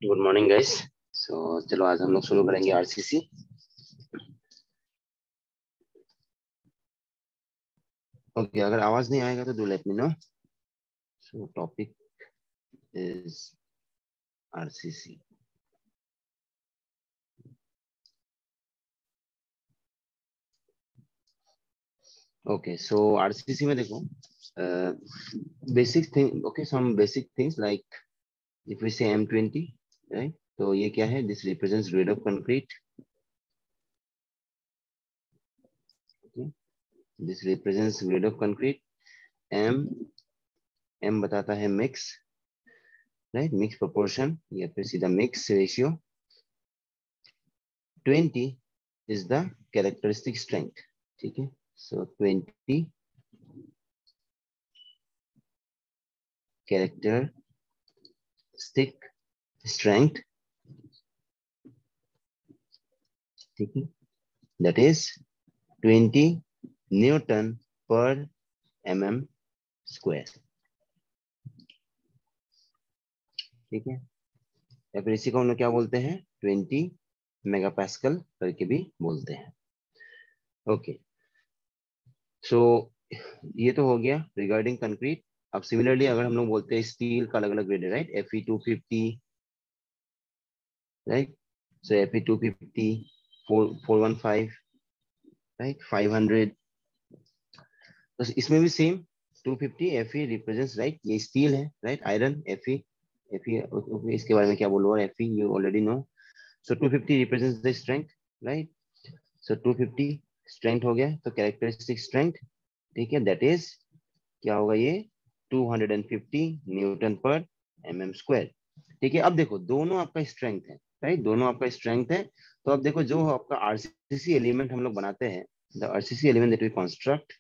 Good morning guys. चलो आज हम लोग शुरू करेंगे आरसीसी। ओके, अगर आवाज नहीं आएगा तो do let me know. So topic is RCC. Okay, so RCC में देखो basic thing. Okay, some basic things like if we say M20, right? तो ये क्या है? This represents grade of concrete. This represents grade of concrete. M M बताता है mix, right? Mix proportion या फिर सीधा mix ratio. 20 is the characteristic strength. ठीक है, so 20 characteristic strength, ठीक है, that is 20 Newton per mm square। ठीक है, या फिर इसी को हम लोग क्या बोलते हैं? 20 मेगापास्कल करके भी बोलते हैं। ओके, सो ये तो हो गया रिगार्डिंग कंक्रीट। अब सिमिलरली अगर हम लोग बोलते हैं स्टील का अलग अलग ग्रेड है, राइट? Fe250, right? सो Fe250, 415, राइट? 500। तो इसमें भी सेम 250 Fe रिप्रेजेंट्स, राइट? ये स्टील है, राइट? Iron Fe। इसके बारे में क्या बोलूँ? Fe you already know. So 250 represents the strength, right? So 250 strength हो गया, तो कैरेक्टरिस्टिक स्ट्रेंथ, ठीक है, दैट इज क्या होगा ये? 250 न्यूटन पर mm स्क्वायर। ठीक है, अब देखो दोनों आपका स्ट्रेंथ है, राइट? दोनों आपका स्ट्रेंथ है। तो अब देखो जो आपका आरसीसी एलिमेंट हम लोग बनाते हैं, the RCC element that we construct,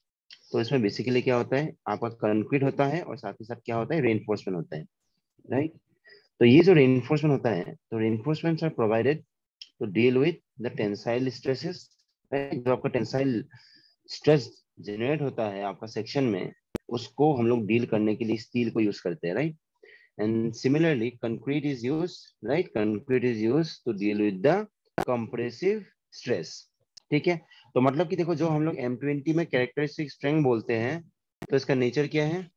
तो इसमें बेसिकली क्या होता है? आपका कंक्रीट होता है और साथ ही साथ क्या होता है? रेनफोर्समेंट होता है, राइट? तो ये जो रेनफोर्समेंट होता है, तो reinforcements are provided to deal with the tensile stresses, right? जो आपका टेंसाइल स्ट्रेस जनरेट होता है आपका सेक्शन में, उसको हम लोग डील करने के लिए स्टील को यूज करते हैं, right? And similarly concrete is use, right? Concrete is use to deal with the compressive stress. ठीक है, तो मतलब कि देखो जो हम लोग M20 में कैरेक्टरिस्टिक स्ट्रेंथ बोलते हैं, तो इसका नेचर क्या है?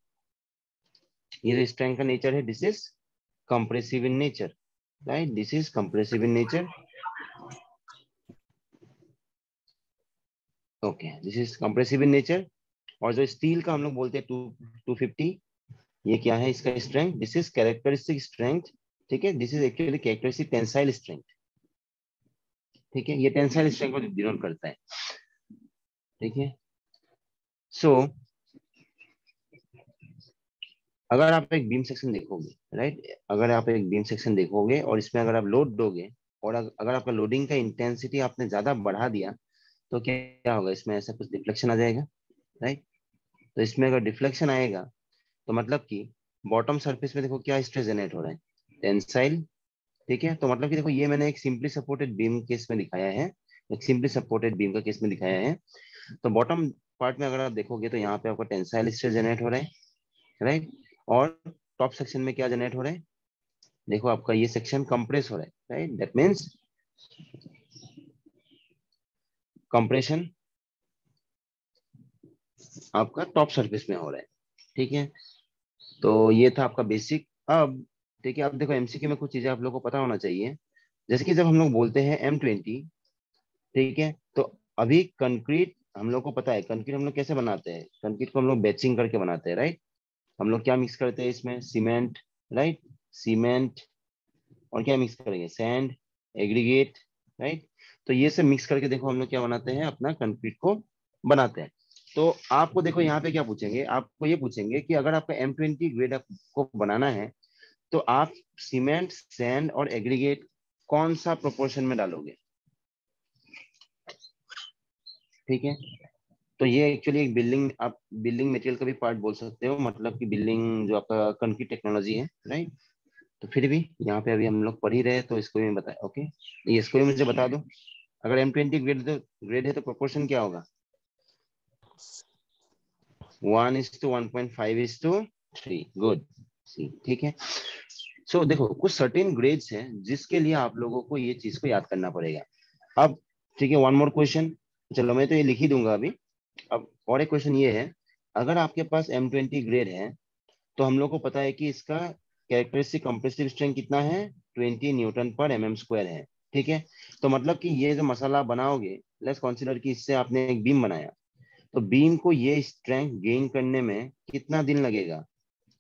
ये जो स्ट्रेंथ का नेचर है, this is compressive in nature, right? This is compressive in nature. Okay, this is compressive in nature. और जो स्टील का हम लोग बोलते हैं 250, ये क्या है इसका strength? This is characteristic strength. ठीक है, this is actually characteristic tensile strength. ठीक है, ये टेंसाइल स्ट्रेंथ को डिनोट करता है। ठीक है, सो अगर आप एक बीम सेक्शन देखोगे, राइट? अगर आप एक बीम सेक्शन देखोगे और इसमें अगर आप लोड दोगे, और अगर आपका लोडिंग का इंटेंसिटी आपने ज्यादा बढ़ा दिया, तो क्या होगा? इसमें ऐसा कुछ डिफ्लेक्शन आ जाएगा, राइट? तो इसमें अगर डिफ्लेक्शन आएगा, तो मतलब कि बॉटम सरफेस में देखो क्या स्ट्रेस जनरेट हो रहा है? टेंसाइल। ठीक है, तो मतलब कि देखो ये मैंने एक सिंपली सपोर्टेड बीम केस में दिखाया है, एक सिंपली सपोर्टेड बीम का केस में दिखाया है। तो बॉटम पार्ट में अगर आप देखोगे तो यहाँ पे आपका टेंसाइल स्ट्रेस जनरेट हो रहा है, राइट? और टॉप सेक्शन में क्या जनरेट हो रहा है? देखो आपका ये सेक्शन कंप्रेस हो रहा है, राइट? दैट मीन्स कंप्रेशन आपका टॉप सरफेस में हो रहा है। ठीक है, तो ये था आपका बेसिक। अब ठीक है, अब देखो एमसीक्यू में कुछ चीजें आप लोगों को पता होना चाहिए। जैसे कि जब हम लोग बोलते हैं M20, ठीक है, तो अभी कंक्रीट हम लोग को पता है, कंक्रीट हम लोग कैसे बनाते हैं? कंक्रीट को हम लोग बैचिंग करके बनाते हैं, राइट? हम लोग क्या मिक्स करते हैं इसमें? Cement, right? सीमेंट, और क्या मिक्स करेंगे? Sand, aggregate, right? तो ये सब मिक्स करके देखो हम लोग क्या बनाते हैं? अपना कंक्रीट को बनाते हैं। तो आपको देखो यहाँ पे क्या पूछेंगे? आपको ये पूछेंगे कि अगर आपका M20 ग्रेड आपको बनाना है, तो आप सीमेंट, सैंड और एग्रीगेट कौन सा प्रोपोर्शन में डालोगे? ठीक है, तो ये एक्चुअली एक बिल्डिंग, आप बिल्डिंग मटेरियल का भी पार्ट बोल सकते हो, मतलब कि बिल्डिंग जो आपका कंक्रीट टेक्नोलॉजी है, राइट? तो फिर भी यहाँ पे अभी हम लोग पढ़ ही रहे तो इसको भी बताए। ओके, ये इसको भी मुझे बता दो, अगर M20 ग्रेड है तो प्रोपोर्शन क्या होगा? 1:1.5:3। गुड सी, ठीक है। सो देखो कुछ सर्टेन ग्रेड्स हैं जिसके लिए आप लोगों को ये चीज को याद करना पड़ेगा। अब ठीक है, वन मोर क्वेश्चन। चलो मैं तो ये लिख ही दूंगा अभी। अब और एक क्वेश्चन ये है, अगर आपके पास M20 ग्रेड है तो हम लोग को पता है कि इसका कैरेक्टरिस्टिक कंप्रेसिव स्ट्रेंथ कितना है, 20 न्यूटन पर mm² है। ठीक है, तो मतलब कि ये जो मसाला बनाओगे, लेट्स कंसीडर कि इससे आपने एक बीम बनाया, तो बीम को ये स्ट्रेंथ गेन करने में कितना दिन लगेगा,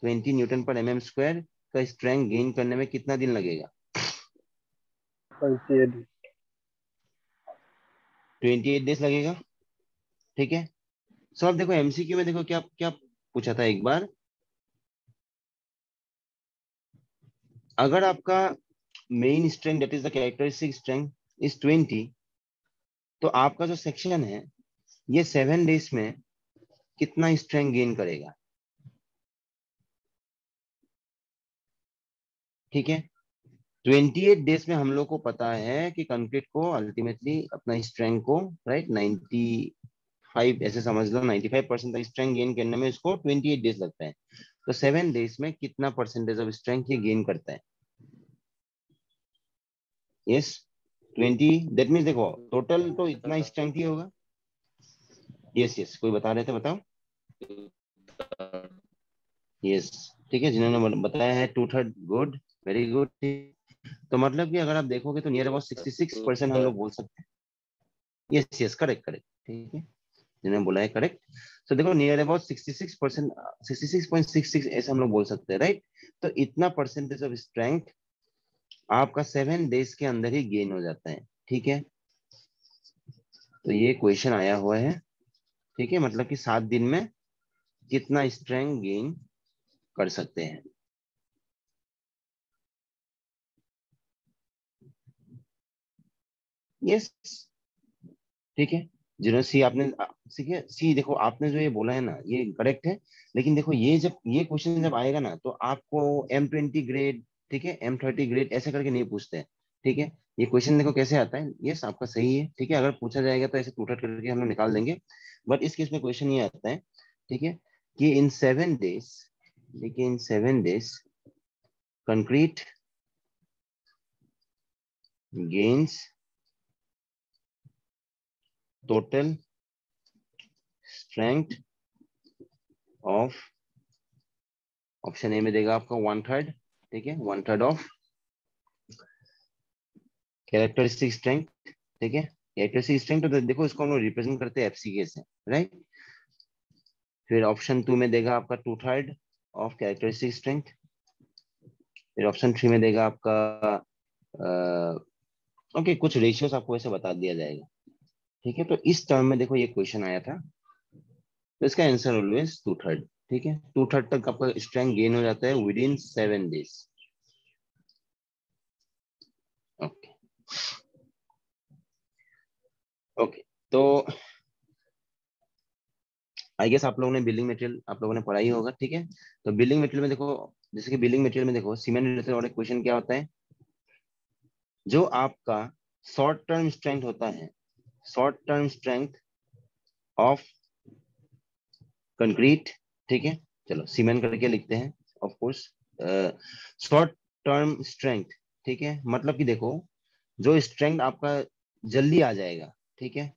20 न्यूटन पर mm² का स्ट्रेंथ गेन करने में कितना दिन लगेगा? 28 डेज लगेगा। ठीक है, सो अब देखो MCQ में देखो क्या क्या पूछा था एक बार, अगर आपका main strength that is the characteristic strength is 20, तो आपका जो सेक्शन है ये 7 डेज में कितना स्ट्रेंथ गेन करेगा? ठीक है, 28 डेज में हम लोग को पता है कि कंक्रीट को अल्टीमेटली अपना स्ट्रेंथ को राइट 95 ऐसे समझ लो, 95% तक स्ट्रेंथ गेन करने में इसको 28 डेज लगता है। तो 7 डेज में कितना परसेंटेज ऑफ स्ट्रेंथ ये गेन करता है? यस 20, दैट मीन्स देखो टोटल तो इतना स्ट्रेंथ ही होगा। यस यस, कोई बता रहे थे, बताओ। यस, ठीक है, जिन्होंने बताया है 2/3, गुड, वेरी गुड। तो मतलब कि अगर आप देखोगे तो नियर अबाउट 66% हम लोग बोल सकते हैं। यस यस, करेक्ट करेक्ट, ठीक है, जिन्होंने बोला है करेक्ट। तो देखो नियर अबाउट 66%, 66.66 ऐसे हम लोग बोल सकते हैं, राइट। तो इतना परसेंटेज ऑफ स्ट्रेंथ आपका 7 डेज के अंदर ही गेन हो जाता है। ठीक है, तो ये क्वेश्चन आया हुआ है। ठीक है, मतलब कि 7 दिन में कितना स्ट्रेंथ गेन कर सकते हैं। यस, ठीक है, जिन्होंने सी आपने ठीक है, सी देखो आपने जो ये बोला है ना ये करेक्ट है। लेकिन देखो ये जब ये क्वेश्चन जब आएगा ना तो आपको M20 ग्रेड, ठीक है, M30 ग्रेड ऐसे करके नहीं पूछते हैं। ठीक है, ये क्वेश्चन देखो कैसे आता है। यस, आपका सही है। ठीक है, अगर पूछा जाएगा तो ऐसे टूटा करके हम लोग निकाल देंगे। बट इस केस में क्वेश्चन ये आता है, ठीक है, कि इन 7 डेज, देखिए इन 7 days concrete gains total strength of, option A में देगा आपका 1/3। ठीक है, 1/3 ऑफ कैरेक्टरिस्टिक स्ट्रेंथ। ठीक है, कैरेक्टरिस्टिक स्ट्रेंथ तो देखो इसको हम लोग रिप्रेजेंट करते हैं FCK से, राइट। फिर ऑप्शन 2 में देगा आपका 2/3 ऑफ कैरेक्टरिस्टिक स्ट्रेंथ। फिर ऑप्शन 3 में देगा आपका ओके कुछ रेशियोस आपको ऐसे बता दिया जाएगा। ठीक है, तो इस टर्म में देखो ये क्वेश्चन आया था, तो इसका आंसर ऑलवेज 2/3। ठीक है, 2/3 तक आपका स्ट्रेंथ गेन हो जाता है with in 7 days. Okay okay, तो आई गेस आप लोगों ने बिल्डिंग मटेरियल आप लोगों ने पढ़ा ही होगा। ठीक है, तो बिल्डिंग मटेरियल में देखो, जैसे कि बिल्डिंग मटेरियल में देखो सीमेंट रिलेटेड और एक क्वेश्चन क्या होता है, जो आपका शॉर्ट टर्म स्ट्रेंथ होता है, short term strength of concrete. ठीक है, चलो सीमेंट करके लिखते हैं of course, short term strength. ठीक है, मतलब कि देखो जो स्ट्रेंथ आपका जल्दी आ जाएगा, ठीक है,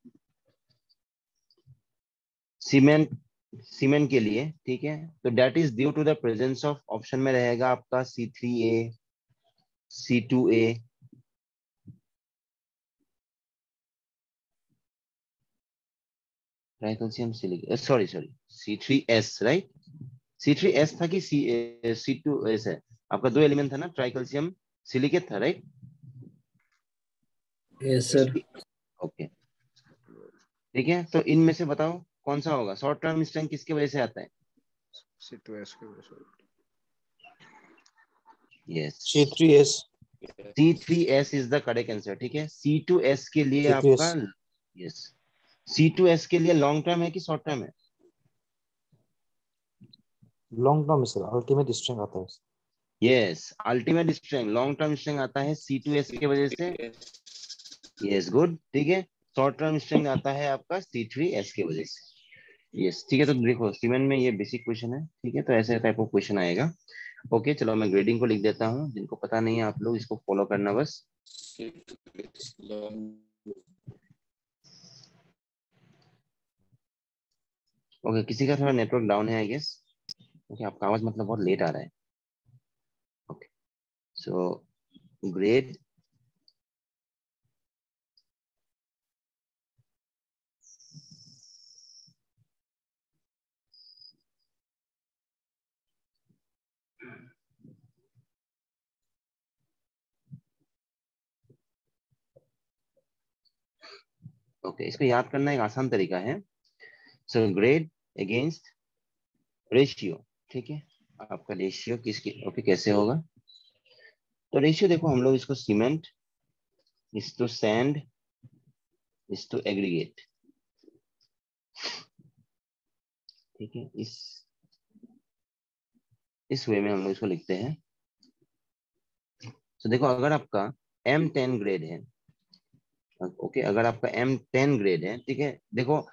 सीमेंट, सीमेंट के लिए। ठीक है, तो that is due to the presence of, option में रहेगा आपका C3A, C2A, tricalcium silicate, sorry sorry, C3S, right. C3S था कि C2S है? आपका दो एलिमेंट था ना, ट्राइकैल्शियम सिलिकेट था, राइट। Yes sir. ओके, ठीक है, तो इनमें से बताओ कौन सा होगा शॉर्ट टर्म स्ट्रेंथ, किसकी वजह से आता है? C2S की वजह से। Yes, C3S। C3S is the correct answer. ठीक है, C2S के लिए C3S आपका, यस, C2S के लिए लॉन्ग टर्म है कि शॉर्ट टर्म है? Long term sir, ultimate strength आता है। Yes, ultimate strength, long term strength आता है C2S की वजह से। यस, गुड, ठीक है, शॉर्ट टर्म स्ट्रेंथ आता है आपका C3S की वजह से। यस, ठीक है, तो देखो सीमेंट में ये बेसिक क्वेश्चन है। ठीक है, तो ऐसे टाइप ऑफ क्वेश्चन आएगा। ओके चलो मैं ग्रेडिंग को लिख देता हूँ, जिनको पता नहीं है आप लोग इसको फॉलो करना बस। ओके किसी का थोड़ा नेटवर्क डाउन है आई गेस, ओके आपका आवाज मतलब बहुत लेट आ रहा है। ओके सो ग्रेड ओके इसको याद करना एक आसान तरीका है। सो ग्रेड अगेंस्ट रेशियो, ठीक है आपका रेशियो किसकी, ओके कैसे होगा, तो रेशियो देखो हम लोग इसको cement is to sand is to aggregate, ठीक है इस वे में हम लोग इसको लिखते हैं। तो देखो अगर आपका M10 ग्रेड है, ओके अगर आपका M10 ग्रेड है, ठीक है देखो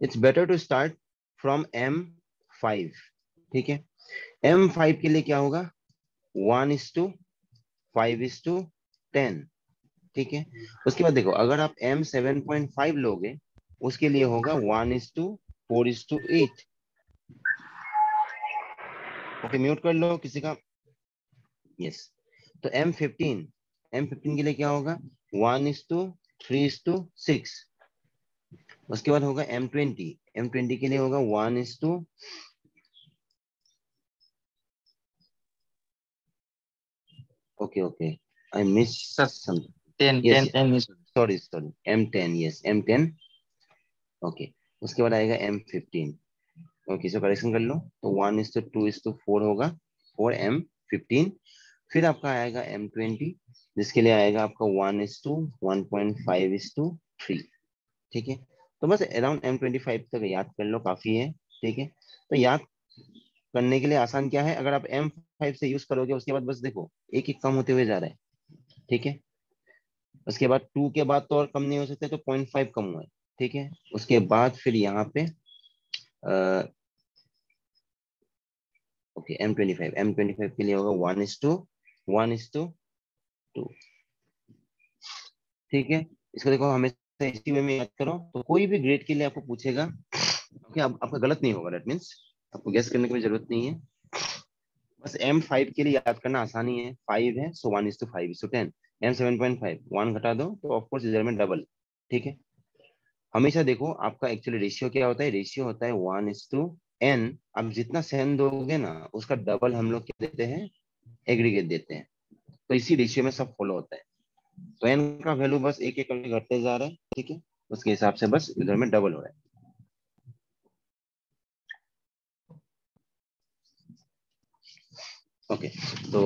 it's better to start from M5, ठीक है M5 के लिए क्या होगा 1:5:10, ठीक है उसके बाद देखो अगर आप M7.5 लोगे उसके लिए होगा 1:4:8। ओके म्यूट कर लो किसी का, यस तो M15 के लिए क्या होगा 1:3:6। उसके बाद होगा M20 के लिए होगा 1:, okay okay I miss sir some, 10 yes 10 10 sorry M10, yes M10, okay उसके बाद आएगा M15, ओके इसको करेक्शन कर लो तो 1:2:4 होगा 4M15। फिर आपका आएगा M20 जिसके लिए आएगा आपका 1:1.5:3, ठीक है तो बस अराउंड M25 तक याद कर लो काफी है, ठीक है तो याद करने के लिए आसान क्या है, अगर आप M5 से यूज करोगे उसके बाद बस देखो एक एक कम होते हुए जा रहा है, ठीक है उसके बाद 2 के बाद तो और कम नहीं हो सकते तो 0.5 कम हुआ है, ठीक है उसके बाद फिर यहाँ पे ओके M25 के लिए होगा 1:1:2, ठीक है इसको देखो हमेशा इसी वे में याद करो, तो कोई भी ग्रेड के लिए आपको पूछेगा ओके आपका गलत नहीं होगा, दैट मीन्स आपको गेस करने की भी जरूरत नहीं है, बस M5 के लिए याद करना आसानी है, 5 है सो 1:5:10, M7.5 1 घटा दो तो ऑफकोर्स इधर में डबल, ठीक है हमेशा देखो आपका एक्चुअली रेशियो क्या होता है, रेशियो होता है 1:n, अब जितना सेन दोगे ना उसका डबल हम लोग क्या देते हैं एग्रीगेट देते हैं, तो इसी रेशियो में सब फॉलो होता है, तो n का वैल्यू बस एक एक करके घटते जा रहा है, ठीक है उसके हिसाब से बस इधर में डबल हो रहा है। ओके तो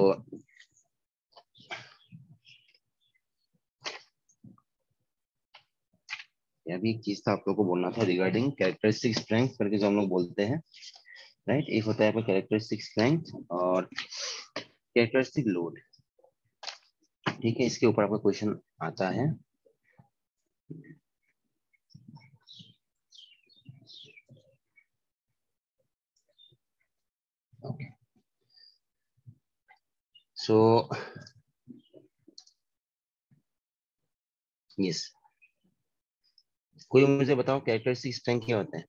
अभी एक चीज था आप लोगों को बोलना था रिगार्डिंग कैरेक्टरिस्टिक स्ट्रेंथ करके जो हम लोग बोलते हैं, राइट एक होता है आपका कैरेक्टरिस्टिक स्ट्रेंथ और कैरेक्टरिस्टिक लोड, ठीक है इसके ऊपर आपका क्वेश्चन आता है। ओके सो यस कोई मुझे बताओ कैरेक्टरिस्टिक स्ट्रेंथ क्या होता है,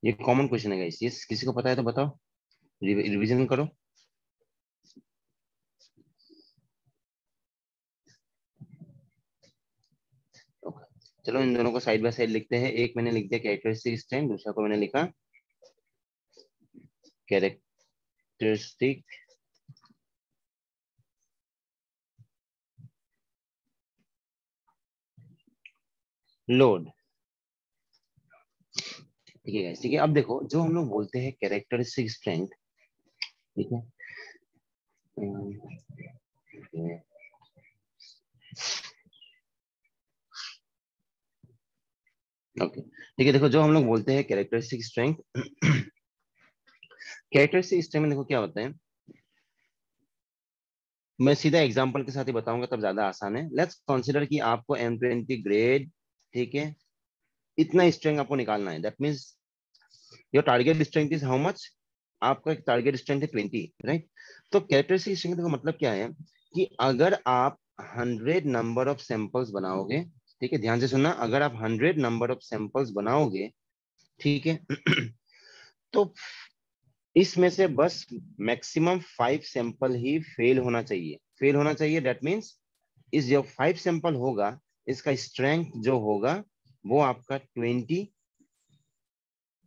ये कॉमन क्वेश्चन है गाइस, यस किसी को पता है तो बताओ रिवीजन करो। Okay. चलो इन दोनों को साइड बाय साइड लिखते हैं, एक मैंने लिख दिया कैरेक्टरिस्टिक स्ट्रेंथ, दूसरा को मैंने लिखा कैरेक्टरिस्टिक लोड, ठीक है गाइस ठीक है अब देखो जो हम लोग बोलते हैं कैरेक्टरिस्टिक स्ट्रेंथ, ठीक है ओके ठीक है देखो जो हम लोग बोलते हैं कैरेक्टरिस्टिक स्ट्रेंथ, कैरेक्टरिस्टिक स्ट्रेंथ में देखो क्या होता है, मैं सीधा एग्जांपल के साथ ही बताऊंगा तब ज्यादा आसान है। लेट्स कंसीडर कि आपको M20 ग्रेड, ठीक है, इतना स्ट्रेंथ आपको निकालना है। That means your target strength is how much, आपका टारगेट स्ट्रेंथ है 20, राइट। तो कैरेक्टरिस्टिक स्ट्रेंथ का मतलब क्या है कि अगर आप 100 नंबर ऑफ सैंपल्स बनाओगे, ठीक है, ध्यान से सुनना, अगर आप 100 नंबर ऑफ सैंपल्स बनाओगे, ठीक है, तो इसमें से बस मैक्सिमम 5 सैंपल ही फेल होना चाहिए। फेल होना चाहिए दैट मीन्स इस जो 5 सैंपल होगा, इसका स्ट्रेंथ जो होगा वो आपका 20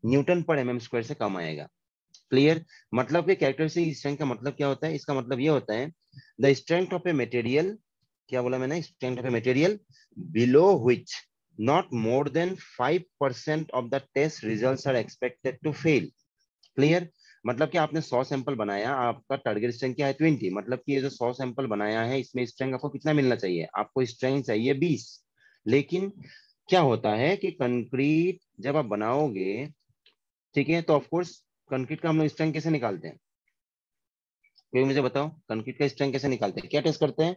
न्यूटन पर एमएम स्क्वायर से कम आएगा। क्लियर? मतलब कि कैरेक्टरिस्टिक स्ट्रेंथ का मतलब क्या होता है? इसका मतलब ये होता है the strength of a material, क्या बोला मैंने? Strength of a material below which not more than 5% of the test results are expected to fail. Clear? मतलब कि आपने 100 सैंपल बनाया, आपका टारगेट स्ट्रेंथ क्या है? 20। मतलब कि ये जो 100 सैंपल बनाया है, इसमें स्ट्रेंथ आपको कितना मिलना चाहिए? आपको स्ट्रेंथ चाहिए 20। लेकिन क्या होता है कि कंक्रीट जब आप बनाओगे, ठीक है, तो ऑफकोर्स कंक्रीट का हम लोग स्ट्रेंथ कैसे निकालते हैं? कोई मुझे बताओ, कंक्रीट का स्ट्रेंथ कैसे निकालते हैं? क्या टेस्ट करते हैं?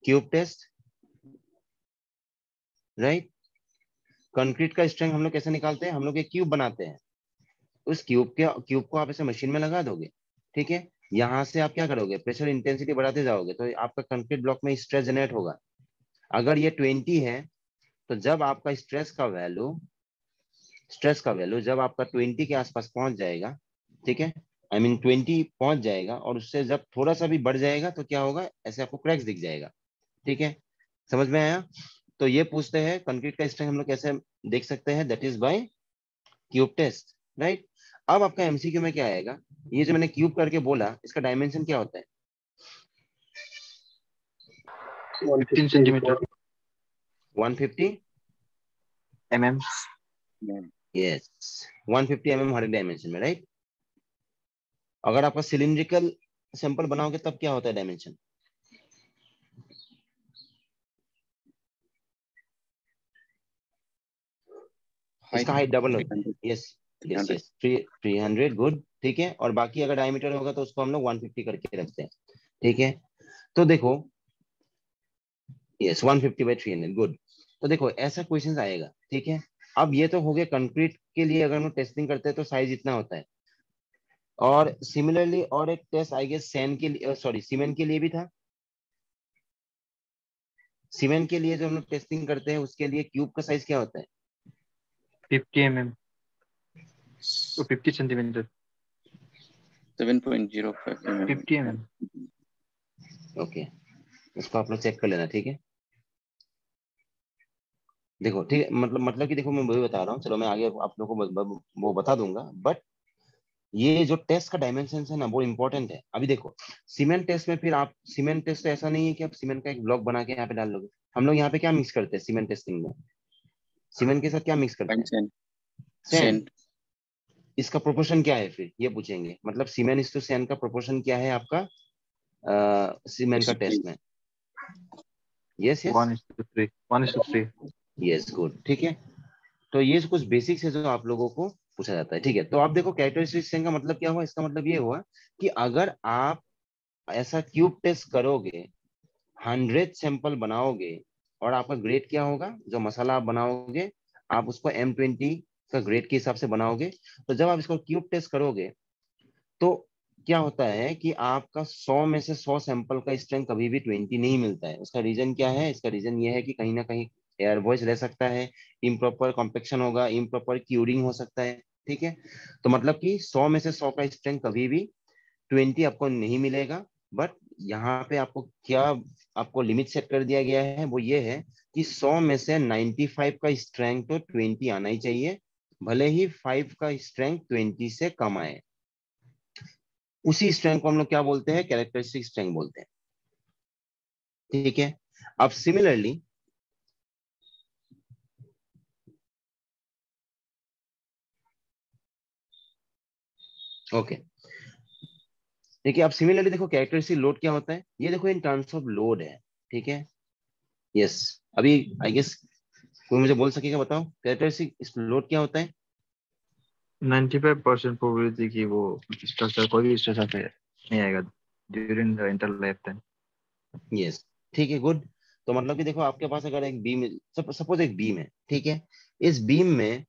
Cube test, right. कंक्रीट का स्ट्रेंथ हम लोग कैसे निकालते हैं? हम लोग एक क्यूब बनाते हैं, उस क्यूब को आप ऐसे मशीन में लगा दोगे, ठीक है, यहां से आप क्या करोगे? प्रेशर इंटेंसिटी बढ़ाते जाओगे तो आपका कंक्रीट ब्लॉक में स्ट्रेस जनरेट होगा। अगर ये 20 है, तो जब आपका स्ट्रेस का वैल्यू जब आपका 20 के आसपास पहुंच जाएगा, ठीक है, आई मीन 20 पहुंच जाएगा, और उससे जब थोड़ा सा भी बढ़ जाएगा तो क्या होगा? ऐसे आपको क्रैक्स दिख जाएगा। ठीक है, समझ में आया? तो ये पूछते हैं कंक्रीट का स्ट्रेंथ हम लोग कैसे देख सकते हैं? That is by cube test, right. अब आपका एमसीक्यू में क्या आएगा? ये जो मैंने क्यूब करके बोला, इसका डायमेंशन क्या होता है? 15 सेंटीमीटर 150 mm. यस, 150 mm हर एक डायमेंशन में, राइट। अगर आपका सिलिंड्रिकल सैंपल बनाओगे तब क्या होता है डायमेंशन? इसका हाइट डबल होता है। यस यस यस, 300, गुड, ठीक है। और बाकी अगर डायमीटर होगा तो उसको हम लोग 150 करके रखते हैं, ठीक है। तो देखो, यस 150/300, गुड। तो देखो ऐसा क्वेश्चन आएगा, ठीक है। अब ये तो हो गया कंक्रीट के लिए, अगर हम टेस्टिंग करते हैं तो साइज इतना होता है। और सिमिलरली और एक टेस्ट आई गेस सैंड के लिए, सॉरी सीमेंट के लिए भी था। सीमेंट के लिए जो हम लोग टेस्टिंग करते हैं उसके लिए क्यूब का साइज क्या होता है? 50 mm तो 50 सेंटीमीटर 7.05 mm. 50 mm ओके, उसको आप लोग चेक कर लेना, ठीक है। देखो ठीक है, मतलब कि देखो मैं वही बता रहा हूँ, चलो मैं आगे आप लोगों को वो बता दूंगा, बट ये जो टेस्ट का डायमेंशन है ना, वो इंपॉर्टेंट है। अभी देखो सीमेंट टेस्ट में, फिर आप सीमेंट टेस्ट तो ऐसा नहीं है कि आप सीमेंट का एक ब्लॉक बना के यहाँ पे डाल लोगे। हम लोग यहाँ पे क्या मिक्स करते हैं सीमेंट टेस्टिंग में? सीमेंट के साथ क्या मिक्स करते Fine हैं? sand. सैंड। Sand. इसका प्रोपोर्शन क्या है फिर ये पूछेंगे, मतलब सीमेंट इस टू सैंड का प्रोपोर्शन क्या है आपका सीमेंट का टेस्ट में? यस यस 1:3 1:3 यस, गुड, ठीक है। तो ये कुछ बेसिक्स है जो आप लोगों को पूछा जाता है, ठीक है। तो आप देखो कैरेक्टरिस्टिक का मतलब क्या हुआ? इसका मतलब ये हुआ कि अगर आप ऐसा क्यूब टेस्ट करोगे, 100 सैंपल बनाओगे, और आपका ग्रेड क्या होगा? जो मसाला आप बनाओगे, आप उसको M20 का ग्रेड के हिसाब से बनाओगे। तो जब आप इसको क्यूब टेस्ट करोगे तो क्या होता है कि आपका 100 में से 100 सैंपल का स्ट्रेंथ कभी भी 20 नहीं मिलता है। उसका रीजन क्या है? इसका रीजन ये है कि कहीं ना कहीं एयर वॉइस रह सकता है, इम्प्रॉपर कॉम्पेक्शन होगा, इम्प्रॉपर क्यूरिंग हो सकता है, ठीक है। तो मतलब कि 100 में से 100 का स्ट्रेंथ कभी भी 20 आपको नहीं मिलेगा। बट यहाँ पे आपको क्या, आपको लिमिट सेट कर दिया गया है, वो ये है कि 100 में से 95 का स्ट्रेंथ तो 20 आना ही चाहिए, भले ही 5 का स्ट्रेंथ 20 से कम आए। उसी स्ट्रेंथ को हम लोग क्या बोलते हैं? कैरेक्टरिस्टिक स्ट्रेंथ बोलते हैं, ठीक है। अब सिमिलरली ओके, देखिए अब सिमिलरली देखो कैरेक्टरिस्टिक लोड क्या होता है? ये देखो इन टर्म्स ऑफ लोड है, ठीक है। यस, अभी आई गेस कोई मुझे बोल सकेगा? बताओ कैरेक्टरिस्टिक लोड क्या होता है? 95% प्रोबेबिलिटी कि वो स्ट्रक्चर कोई भी स्ट्रक्चर पे नहीं आएगा during the entire lifetime. Yes, ठीक है, गुड। तो मतलब कि देखो आपके पास अगर एक बीम, सपोज एक बीम है, ठीक है, इस बीम में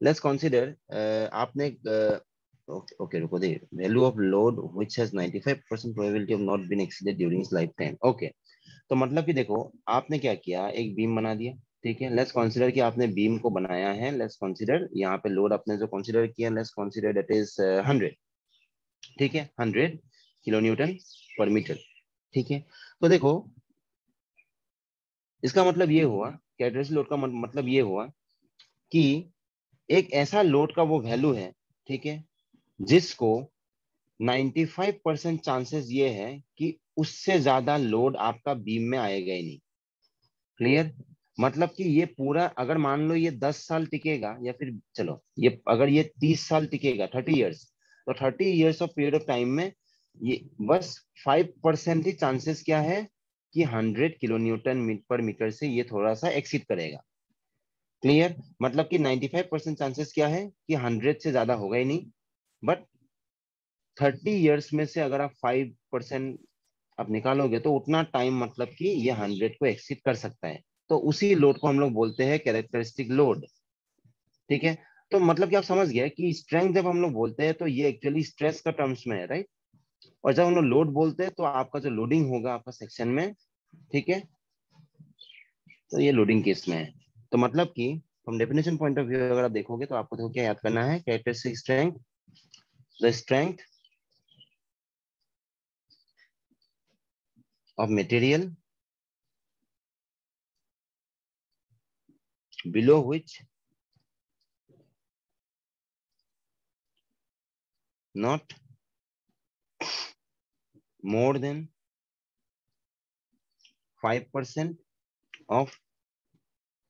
लेट्स कंसीडर आपने ओके ओके रुको दे, value of load which has 95% probability of not being exceeded during its life time. Okay, तो मतलब कि देखो आपने क्या किया, एक बीम बना दिया, ठीक है, लेट्स कंसीडर कि आपने बीम को बनाया है, लेट्स कंसीडर यहाँ पे लोड आपने जो कंसीडर किया, लेट्स कंसीडर दैट इज 100, ठीक है, 100 किलो न्यूटन पर मीटर, ठीक है। तो देखो इसका मतलब ये हुआ, कैरेक्टरिस्टिक लोड का मतलब ये हुआ कि एक ऐसा लोड का वो वैल्यू है, ठीक है, जिसको 95% चांसेस ये है कि उससे ज्यादा लोड आपका बीम में आएगा ही नहीं। क्लियर? मतलब कि ये पूरा, अगर मान लो ये 10 साल टिकेगा, या फिर चलो ये अगर ये 30 साल टिकेगा, 30 इयर्स, तो 30 years of period of time में ये बस 5% ही चांसेस क्या है कि 100 किलो न्यूटन पर मीटर से ये थोड़ा सा एक्सीड करेगा। क्लियर? मतलब कि 95% चांसेस क्या है कि 100 से ज्यादा होगा ही नहीं, बट 30 इयर्स में से अगर आप 5% आप निकालोगे तो उतना टाइम मतलब कि ये 100 को एक्सीड कर सकता है। तो उसी लोड को हम लोग बोलते हैं कैरेक्टरिस्टिक लोड, ठीक है। तो मतलब कि आप समझ गए कि स्ट्रेंथ जब हम लोग बोलते हैं तो ये एक्चुअली स्ट्रेस का टर्म्स में है, राइट। और जब हम लोग लोड बोलते हैं तो आपका जो लोडिंग होगा आपका सेक्शन में, ठीक है, तो ये लोडिंग केस में है। तो मतलब कि from definition point of view अगर आप देखोगे तो आपको देखो क्या याद करना है, characteristic strength, the strength of material below which not more than 5% of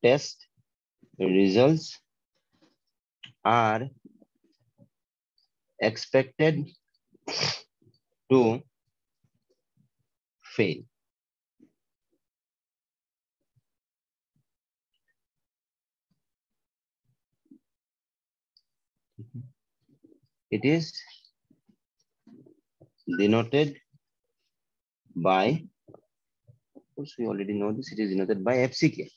test results are expected to fail. It is denoted by, of course we already know this, it is denoted by FCK.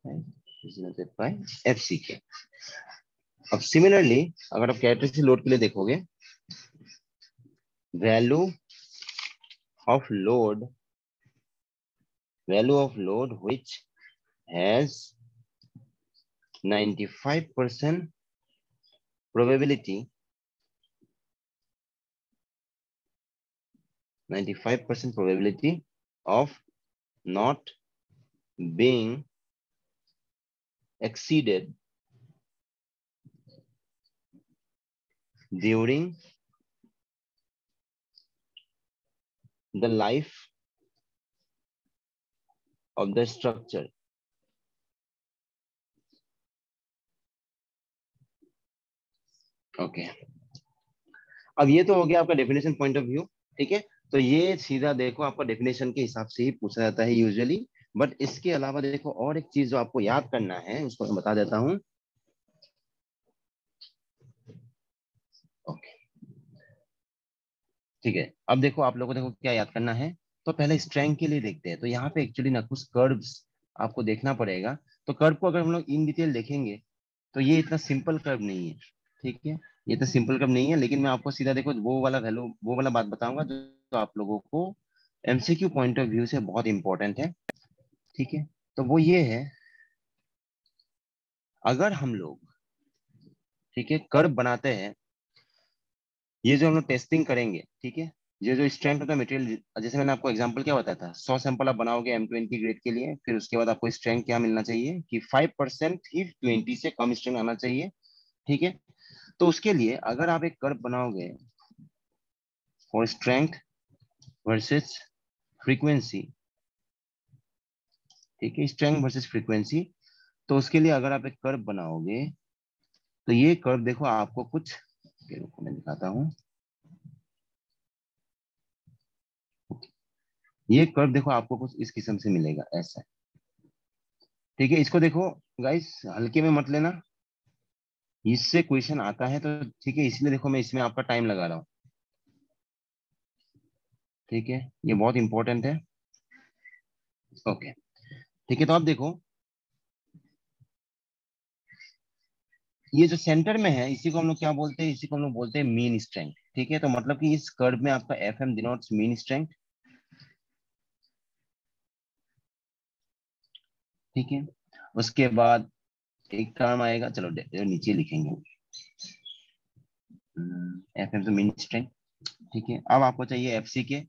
Right? It is denoted by FCK. अब similarly अगर आप characteristic load के लिए देखोगे, value of load which has 95% probability 95% probability of not being exceeded during the life of the structure. Okay, अब ये तो हो गया आपका डेफिनेशन पॉइंट ऑफ व्यू, ठीक है। तो ये सीधा देखो आपका डेफिनेशन के हिसाब से ही पूछा जाता है यूजुअली, बट इसके अलावा देखो और एक चीज जो आपको याद करना है उसको मैं बता देता हूँ। ओके, ठीक है, अब देखो आप लोगों को देखो क्या याद करना है। तो पहले स्ट्रेंथ के लिए देखते हैं, तो यहाँ पे एक्चुअली ना कुछ कर्व्स आपको देखना पड़ेगा। तो कर्व को अगर हम लोग इन डिटेल देखेंगे तो ये इतना सिंपल कर्व नहीं है, ठीक है, ये तो सिंपल कर्व नहीं है, लेकिन मैं आपको सीधा देखो वो वाला वैल्यू, वो वाला बात बताऊंगा जो तो आप लोगों को एमसीक्यू पॉइंट ऑफ व्यू से बहुत इंपॉर्टेंट है, ठीक है। तो वो ये है, अगर हम लोग, ठीक है, कर्व बनाते हैं, ये जो हम लोग टेस्टिंग करेंगे, ठीक है, ये जो स्ट्रेंथ ऑफ द मटेरियल, जैसे मैंने आपको एग्जांपल क्या बताया था, 100 सैंपल आप बनाओगे M20 ग्रेड के लिए, फिर उसके बाद आपको स्ट्रेंथ क्या मिलना चाहिए कि 5% ही 20 से कम स्ट्रेंथ आना चाहिए, ठीक है। तो उसके लिए अगर आप एक कर्व बनाओगे फॉर स्ट्रेंथ वर्सेस फ्रीक्वेंसी, ठीक है, स्ट्रेंथ वर्सेस फ्रीक्वेंसी, तो उसके लिए अगर आप एक कर्व बनाओगे तो ये कर्व देखो आपको कुछ, रुको मैं दिखाता हूँ, ये कर्व देखो आपको कुछ इस किस्म से मिलेगा ऐसा, ठीक है। इसको देखो गाइस हल्के में मत लेना, इससे क्वेश्चन आता है तो ठीक है, इसलिए देखो मैं इसमें आपका टाइम लगा रहा हूँ। ठीक है, ये बहुत इंपॉर्टेंट है। ओके ठीक है, तो आप देखो ये जो सेंटर में है इसी को हम लोग क्या बोलते हैं, इसी को हम लोग बोलते हैं मीन स्ट्रेंथ। ठीक है, तो मतलब कि इस कर्व में आपका F M denotes mean strength. ठीक है, उसके बाद एक टर्म आएगा, चलो नीचे लिखेंगे एफ एम तो मीन स्ट्रेंथ। ठीक है, अब आपको चाहिए एफ सी के।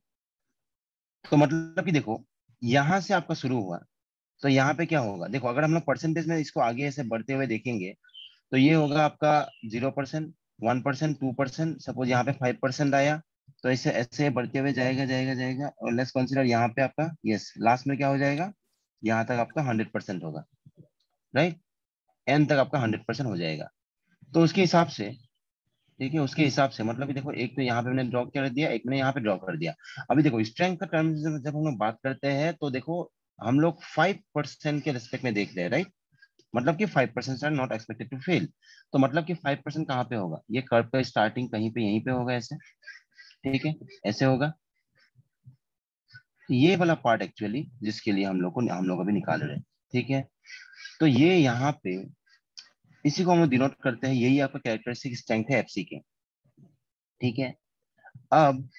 तो मतलब कि देखो यहां से आपका शुरू हुआ, तो यहाँ पे क्या होगा, देखो अगर हम लोग परसेंटेज में इसको आगे ऐसे बढ़ते हुए देखेंगे तो ये होगा आपका 0%, 1%, 2%, सपोज यहाँ पे 5% आया, तो ऐसे ऐसे बढ़ते हुए जाएगा जाएगा जाएगा, और लेट्स कंसीडर यहाँ पे आपका यस लास्ट में क्या हो जाएगा, यहाँ तक आपका 100% होगा, राइट, एन तक आपका 100% हो जाएगा। तो उसके हिसाब से, ठीक है, उसके हिसाब से मतलब कि देखो एक तो यहाँ पे मैंने ड्रॉ कर दिया, एक मैंने यहाँ पे ड्रॉ कर दिया। अभी देखो स्ट्रेंथ का टर्म जब हम लोग बात करते हैं तो देखो हम लोग 5% के रिस्पेक्ट में देख रहे हैं, राइट, मतलब कि 5% are not expected to fail. तो मतलब कि 5% कहाँ पे होगा, ये कर्व का स्टार्टिंग कहीं पे यहीं पे होगा ऐसे, ठीक है, ऐसे होगा। तो ये वाला पार्ट एक्चुअली जिसके लिए हम लोग अभी निकाल रहे हैं, ठीक है। तो ये यहाँ पे इसी को हम लोग डिनोट करते हैं, यही आपका कैरेक्टरिस्टिक स्ट्रेंथ है एफसी के। ठीक है, अब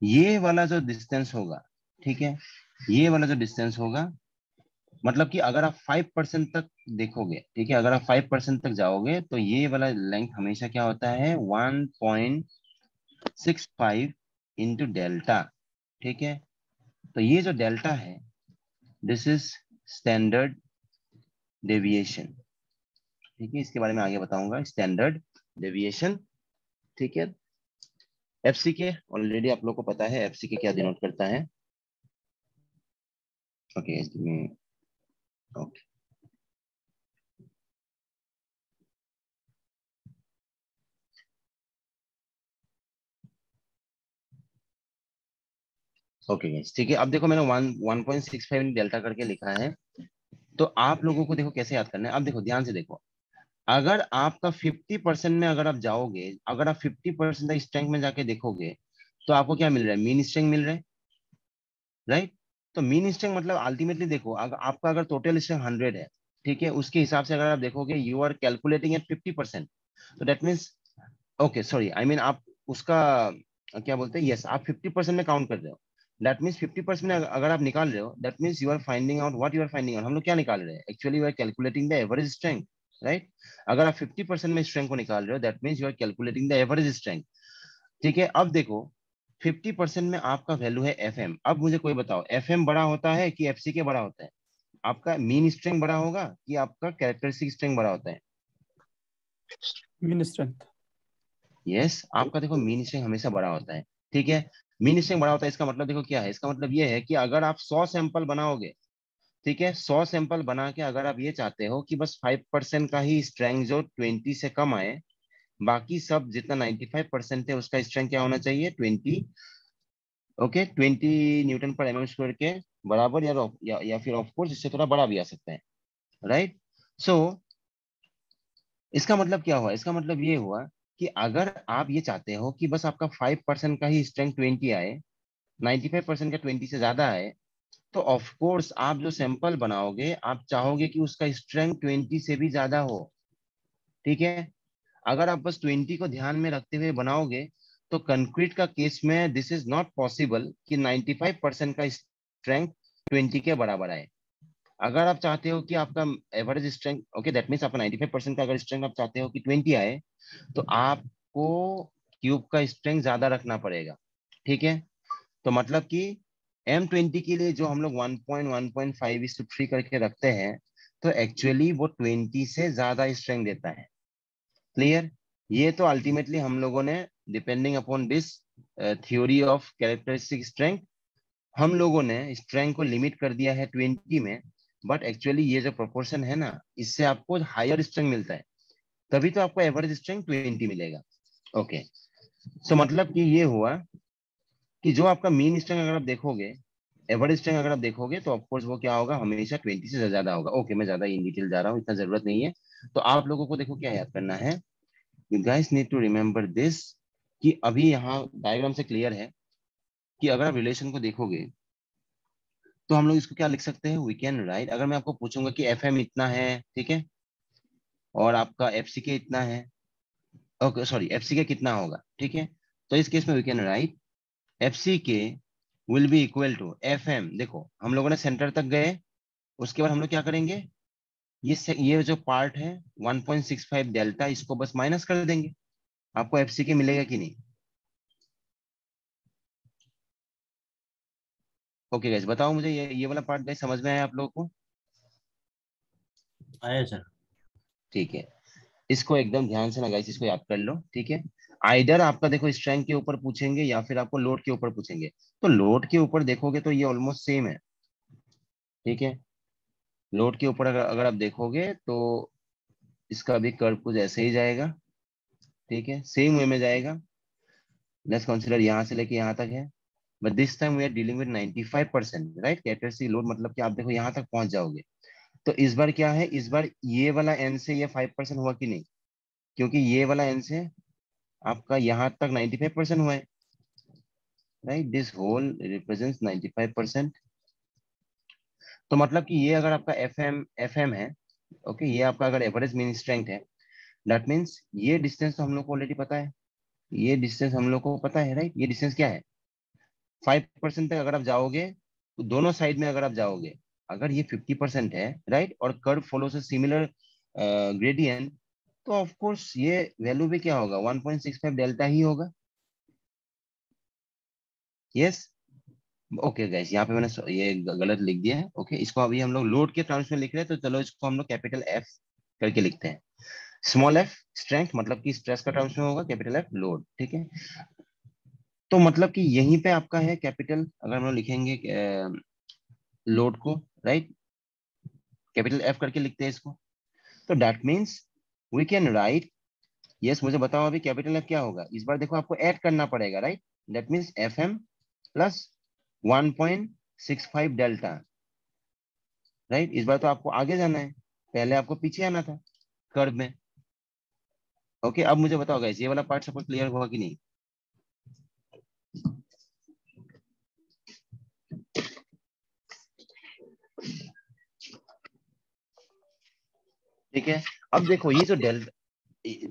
ये वाला जो डिस्टेंस होगा, ठीक है, ये वाला जो डिस्टेंस होगा, मतलब कि अगर आप 5% तक देखोगे, ठीक है, अगर आप 5% तक जाओगे तो ये वाला लेंथ हमेशा क्या होता है 1.65 इंटू डेल्टा। ठीक है, तो ये जो डेल्टा है दिस इज स्टैंडर्ड डेविएशन। ठीक है, इसके बारे में आगे बताऊंगा, स्टैंडर्ड डेविएशन। ठीक है, एफसी के ऑलरेडी आप लोग को पता है एफसी के क्या डिनोट करता है। ओके ओके ओके ठीक है, अब देखो मैंने 1.65 डेल्टा करके लिखा है। तो आप लोगों को देखो कैसे याद करना है, अब देखो ध्यान से देखो, अगर आपका 50% में अगर आप जाओगे, अगर आप 50% स्ट्रेंथ में जाके देखोगे तो आपको क्या मिल रहा है, मीन स्ट्रेंथ मिल रहा है, राइट। तो मीन स्ट्रेंथ मतलब अल्टीमेटली देखो आपका अगर टोटल स्ट्रेंथ 100 है, ठीक है, उसके हिसाब से अगर आप देखोगे यू आर कैलकुलेटिंग एट 50%, तो that means okay sorry I mean आप उसका क्या बोलते हैं, यस आप 50% में काउंट कर रहे हो। दैट मीन्स 50% में अगर आप निकाल रहे हो that means you are finding out what you are finding out, हम लोग क्या निकाल रहे हैं actually, you are calculating the average strength, right. अगर आप 50% में स्ट्रेंथ को निकाल रहे हो that means you are calculating the average strength. ठीक है, अब देखो 50% में आपका वैल्यू है एफ एम। अब मुझे कोई बताओ एफ एम बड़ा होता है कि एफ सी के बड़ा होता है, आपका मीन स्ट्रेंथ बड़ा होगा कि आपका कैरेक्टरिस्टिक स्ट्रेंथ बड़ा होता है। Mean strength. यस आपका देखो मीन स्ट्रेंथ हमेशा बड़ा होता है। ठीक है, मीन स्ट्रेंथ बड़ा होता है, इसका मतलब देखो क्या है, इसका मतलब ये है कि अगर आप 100 सैंपल बनाओगे, ठीक है, 100 सैंपल बना के अगर आप ये चाहते हो कि बस 5% का ही स्ट्रेंथ जो 20 से कम आए, बाकी सब जितना 95% है उसका स्ट्रेंथ क्या होना चाहिए 20, okay 20 Newton per MM square के बराबर, या फिर ऑफ कोर्स इससे थोड़ा बड़ा भी आ सकता है, राइट। सो इसका मतलब क्या हुआ, इसका मतलब ये हुआ कि अगर आप ये चाहते हो कि बस आपका 5% का ही स्ट्रेंथ 20 आए, 95% का 20 से ज्यादा आए, तो ऑफ कोर्स आप जो सैंपल बनाओगे आप चाहोगे कि उसका स्ट्रेंथ 20 से भी ज्यादा हो। ठीक है, अगर आप बस 20 को ध्यान में रखते हुए बनाओगे तो कंक्रीट का केस में दिस इज नॉट पॉसिबल कि 95% का स्ट्रेंथ 20 के बराबर आए। अगर आप चाहते हो कि आपका average strength, okay that means आपका 95% का अगर स्ट्रेंथ आप चाहते हो कि 20 आए, तो आपको क्यूब का स्ट्रेंथ ज्यादा रखना पड़ेगा। ठीक है, तो मतलब कि M20 के लिए जो हम लोग 1.1.5:3 करके रखते हैं, तो एक्चुअली वो 20 से ज्यादा स्ट्रेंथ देता है। क्लियर, ये तो अल्टीमेटली हम लोगों ने depending upon this theory of characteristic strength, हम लोगों ने स्ट्रेंथ को लिमिट कर दिया है 20 में, बट एक्चुअली ये जो प्रोपोर्शन है ना इससे आपको हायर स्ट्रेंथ मिलता है, तभी तो आपको एवरेज स्ट्रेंथ 20 मिलेगा। ओके, सो मतलब कि ये हुआ कि जो आपका मीन स्ट्रेंथ अगर आप देखोगे, एवरेज स्ट्रेंथ अगर आप देखोगे तो ऑफकोर्स वो क्या होगा, हमेशा 20 से ज्यादा होगा। ओके, मैं ज्यादा इन डिटेल जा रहा हूँ, इतना जरूरत नहीं है। तो आप लोगों को देखो क्या याद करना है, you guys need to remember this, कि अभी यहाँ डायग्राम से क्लियर है कि अगर आप रिलेशन को देखोगे तो हम लोग इसको क्या लिख सकते हैं, वी कैन राइट, अगर मैं आपको पूछूंगा कि एफ एम इतना है, ठीक है, और आपका एफ सी के इतना है, ओके सॉरी एफ सी के कितना होगा, ठीक है, तो इस केस में we can write F C K will be equal to F M. देखो हम लोगों ने सेंटर तक गए, उसके बाद हम लोग क्या करेंगे, ये जो पार्ट है 1.65 डेल्टा, इसको बस माइनस कर देंगे, आपको एफ सी के मिलेगा कि नहीं। ओके गाइस बताओ मुझे, ये वाला पार्ट गाइस समझ में आया आप लोगों को? आया सर। ठीक है, इसको एकदम ध्यान से ना गाइस इसको याद कर लो, ठीक है। आइडर आपका देखो स्ट्रेंथ के ऊपर पूछेंगे या फिर आपको लोड के ऊपर पूछेंगे, तो लोड के ऊपर देखोगे तो ये ऑलमोस्ट सेम है, ठीक है। लोड के ऊपर अगर आप देखोगे तो इसका भी कर्व कुछ ऐसे ही जाएगा, ठीक है, सेम वे में जाएगा। लेट्स कंसीडर यहाँ से लेके यहाँ तक है, but this time we are dealing with 95% right characteristic load, मतलब कि आप देखो यहाँ तक पहुंच जाओगे। तो इस बार क्या है, इस बार ये वाला एन से ये 5% हुआ कि नहीं, क्योंकि ये वाला एन से आपका यहाँ तक 95% हुआ है, राइट, दिस होल रिप्रेजेंट्स 95%। तो मतलब कि ये अगर आपका एफ एम है, ओके, ये आपका अगर एवरेज मीन स्ट्रेंथ है, दैट मीन्स ये डिस्टेंस तो हम लोग को ऑलरेडी पता है, ये डिस्टेंस हम लोग को पता है, राइट, ये डिस्टेंस क्या है 5% तक अगर आप जाओगे, तो दोनों साइड में अगर आप जाओगे, अगर ये 50% है, राइट, और कर्व फॉलो से सिमिलर ग्रेडियंट, तो ऑफ कोर्स ये वैल्यू भी क्या होगा 1.65 डेल्टा ही होगा। यस, ओके गाइस, यहाँ पे मैंने ये गलत लिख दिया है, ओके, इसको अभी हम लोग लोड के टर्म्स में लिख रहे हैं, तो चलो इसको हम लोग कैपिटल एफ करके लिखते हैं। स्मॉल एफ स्ट्रेंथ, मतलब कि स्ट्रेस का टर्म्स में होगा, कैपिटल एफ लोड, ठीक है। तो मतलब कि यहीं पे आपका है कैपिटल, अगर हम लोग लिखेंगे लोड को, राइट, कैपिटल एफ करके लिखते हैं इसको, तो that means we can write, yes मुझे बताओ अभी कैपिटल एफ क्या होगा, इस बार देखो आपको ऐड करना पड़ेगा, right, that means F M plus 1.65 delta, right, इस बार तो आपको आगे जाना है, पहले आपको पीछे आना था कर्व में। ओके, अब मुझे बताओ गाइस ये वाला पार्ट सबको क्लियर हुआ कि नहीं? ठीक है, अब देखो ये जो डेल्टा,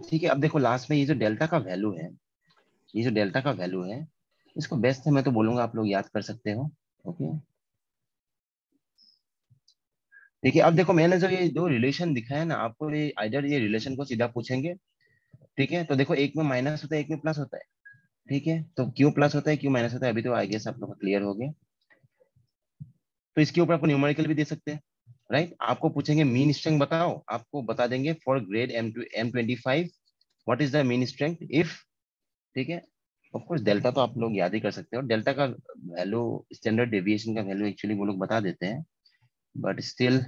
ठीक है, अब देखो लास्ट में ये जो डेल्टा का वैल्यू है, ये जो डेल्टा का वैल्यू है, इसको बेस्ट है मैं तो बोलूंगा आप लोग याद कर सकते हो। ओके, ठीक है, अब देखो मैंने जो ये दो रिलेशन दिखाया ना आपको, ये आइडर ये रिलेशन को सीधा पूछेंगे, ठीक है, तो देखो एक में माइनस होता है एक में प्लस होता है, ठीक है, तो क्यों प्लस होता है क्यों माइनस होता है अभी तो आई गेस आप लोग को क्लियर हो गया। तो इसके ऊपर अपन न्यूमेरिकल भी दे सकते हैं, राइट, आपको पूछेंगे मीन स्ट्रेंथ बताओ, आपको बता देंगे for grade M25 what is the mean strength if, ठीक है, ऑफ कोर्स डेल्टा तो आप लोग याद ही कर सकते हो, डेल्टा का वैल्यू स्टैंडर्ड डेविएशन का वैल्यू एक्चुअली वो लोग बता देते हैं, बट स्टिल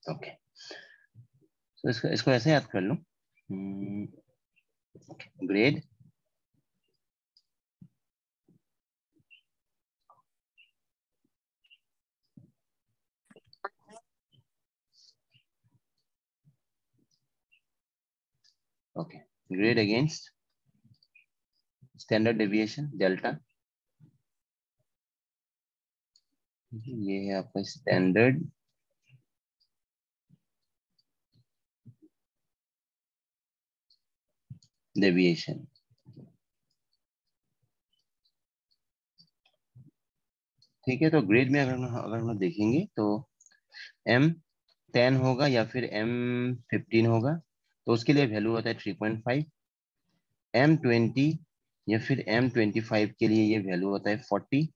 ओके, तो इसको इसको ऐसे याद कर लो, grade okay, grade against standard deviation delta, ये है आपका स्टैंडर्ड डेविएशन, ठीक है। तो ग्रेड में अगर हम देखेंगे तो M10 होगा या फिर M15 होगा, तो उसके लिए वैल्यू होता है 3.5, M20 या फिर M25 के लिए ये वैल्यू होता है 40,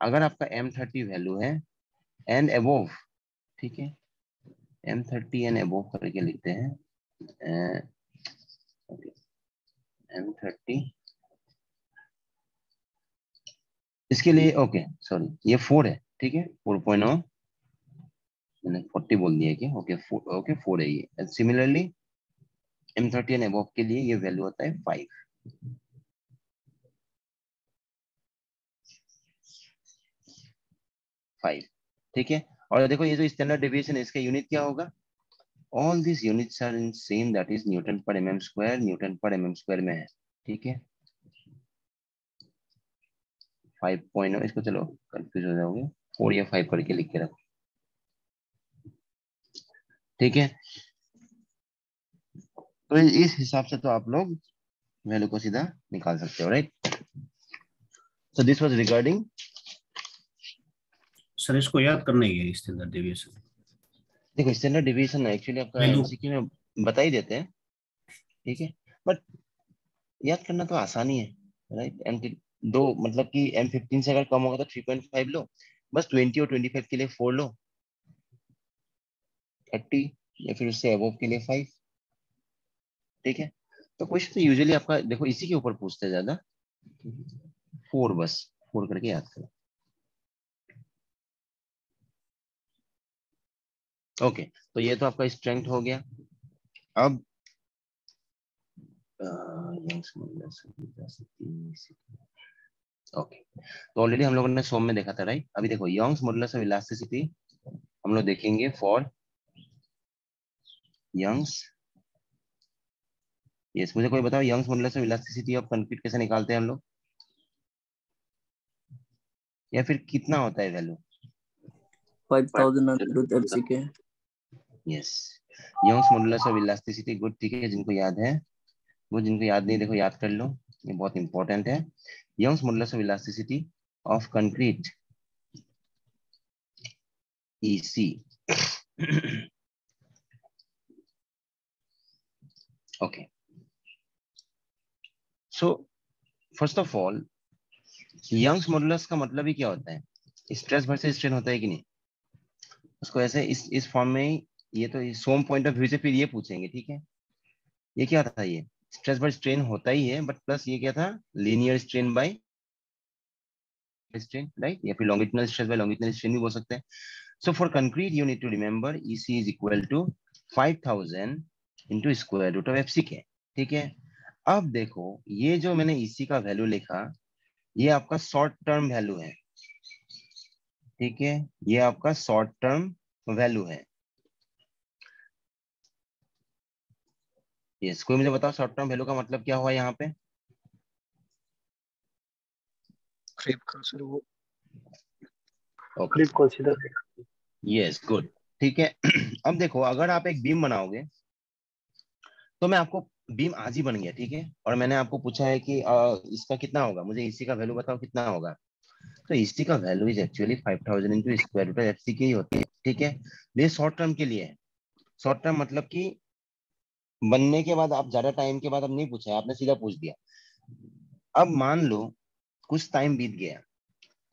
अगर आपका M30 वैल्यू है एंड अबोव, ठीक है, M30 एंड अबोव करके लिखते हैं, M30 इसके लिए, ओके सॉरी ये 4 है, ठीक है, 4.0, मैंने 40 बोल दिया क्या, ओके ओके 4 है ये, सिमिलरली M30 एंड अबोव के लिए ये वैल्यू होता है 5, ठीक है। और देखो ये जो स्टैंडर्ड डेविएशन है इसका यूनिट क्या होगा, all this units are in same, that is newton per MM square, newton per MM square में है, ठीक है। 5 इसको चलो कंफ्यूज हो जाओगे, 4 या 5 करके लिख के रखो, ठीक है। तो इस हिसाब से तो आप लोग वैल्यू को सीधा निकाल सकते हो, right. So this was regarding, sir इसको याद करना ही है स्टैंडर्ड डेविएशन। देखो स्टैंडर्ड डिवीजन एक्चुअली आपका वैल्यू एमसीक्यू में बता ही देते हैं, ठीक है, बट याद करना तो आसानी है, राइट। एम दो मतलब कि M15 से अगर कम होगा तो 3.5 लो, बस 20 और 25 के लिए 4 लो, 30 या फिर उससे अबव के लिए 5, ठीक है। तो क्वेश्चन तो यूजुअली आपका देखो इसी के ऊपर पूछते हैं ज्यादा, 4, बस 4 करके याद करो। ओके, तो ये तो आपका स्ट्रेंथ हो गया। अब ओके, तो ऑलरेडी हम लोगों ने सोम में देखा था, राइट। अभी देखो यंग्स मॉडुलस ऑफ इलास्टिसिटी हम लोग देखेंगे फॉर यंग्स, यस, मुझे कोई बताओ Young's modulus of elasticity of concrete कैसे निकालते हैं हम लोग, या फिर कितना होता है value? 5000 under FCK। Yes, Young's modulus of elasticity, good, ठीक है। जिनको याद है वो, जिनको याद नहीं देखो याद कर लो, ये बहुत इंपॉर्टेंट है। Young's modulus of elasticity of concrete EC। Okay, so first of all Young's modulus का मतलब ही क्या होता है? स्ट्रेस वर्सेस स्ट्रेन होता है कि नहीं? उसको ऐसे इस फॉर्म में ही, ये तो सोम पॉइंट ऑफ व्यू से फिर ये पूछेंगे, ठीक है। ये क्या था? ये स्ट्रेस बाय स्ट्रेन होता ही है, बट प्लस ये क्या था? Linear strain by strain, right, या फिर longitudinal stress by longitudinal strain भी बोल सकते हैं। So for concrete you need to remember EC is equal to 5000 into square root of FCK, ठीक है। अब देखो ये जो मैंने EC का वैल्यू लिखा, ये आपका शॉर्ट टर्म वैल्यू है, ठीक है, ये आपका शॉर्ट टर्म वैल्यू है। यस, कोई मुझे बताओ शॉर्ट टर्म वैल्यू का मतलब क्या हुआ यहाँ पे? क्रीप का सर वो okay, creep consider. Yes, good, ठीक है। अब देखो अगर आप एक बीम बनाओगे, तो मैं आपको, बीम आज ही बन गया, ठीक है, और मैंने आपको पूछा है कि इसका कितना होगा, मुझे इसी का वैल्यू बताओ कितना होगा। तो इसी का value is actually 5000 into square root of FCK ही होती है, ठीक है। ये शॉर्ट टर्म के लिए है। शॉर्ट टर्म मतलब कि बनने के बाद, आप ज्यादा टाइम के बाद अब नहीं पूछा है, आपने सीधा पूछ दिया। अब मान लो कुछ टाइम बीत गया,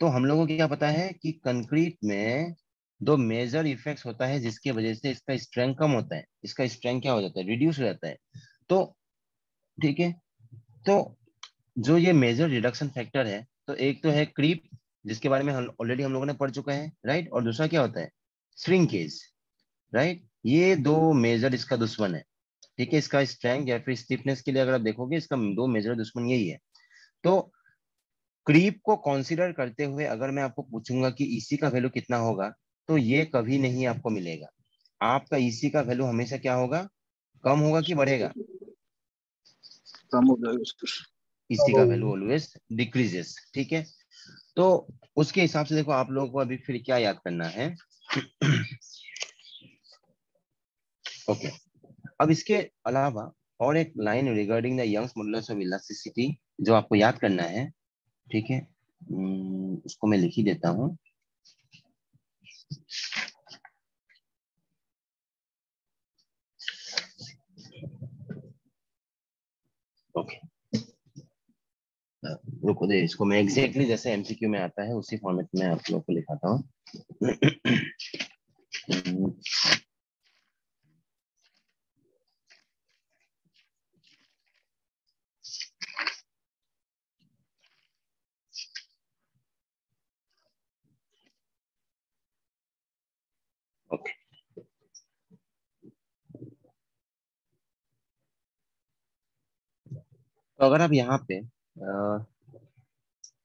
तो हम लोगों को क्या पता है कि कंक्रीट में दो मेजर इफेक्ट्स होता है जिसकी वजह से इसका स्ट्रेंथ कम होता है, इसका स्ट्रेंथ क्या हो जाता है? रिड्यूस हो जाता है। तो ठीक है, तो जो ये मेजर रिडक्शन फैक्टर है, तो एक तो है क्रीप, जिसके बारे में ऑलरेडी हम लोगों ने पढ़ चुका है, राइट, और दूसरा क्या होता है? Shrinkage, right. ये दो मेजर इसका दुश्मन है, ठीक है। इसका स्ट्रेंथ या फिर स्टिफनेस के लिए अगर आप देखोगे, इसका दो मेजर दुश्मन यही है। तो क्रीप को कंसीडर करते हुए अगर मैं आपको पूछूंगा कि EC का वैल्यू कितना होगा, तो ये कभी नहीं आपको मिलेगा। आपका EC का वैल्यू हमेशा क्या होगा? कम होगा कि बढ़ेगा? कम हो जाएगा सर। EC का वैल्यू ऑलवेज डिक्रीजेस, ठीक है। तो उसके हिसाब से देखो आप लोगों को अभी फिर क्या याद करना है। ओके, अब इसके अलावा और एक line regarding the Young's modulus of elasticity जो आपको याद करना है, ठीक है। उसको मैं लिख ही देता हूँ। ओके, रुको दे, इसको मैं एग्जैक्टली जैसे MCQ में आता है उसी फॉर्मेट में आप लोगों को लिखाता हूँ। ओके, तो अगर आप यहाँ पे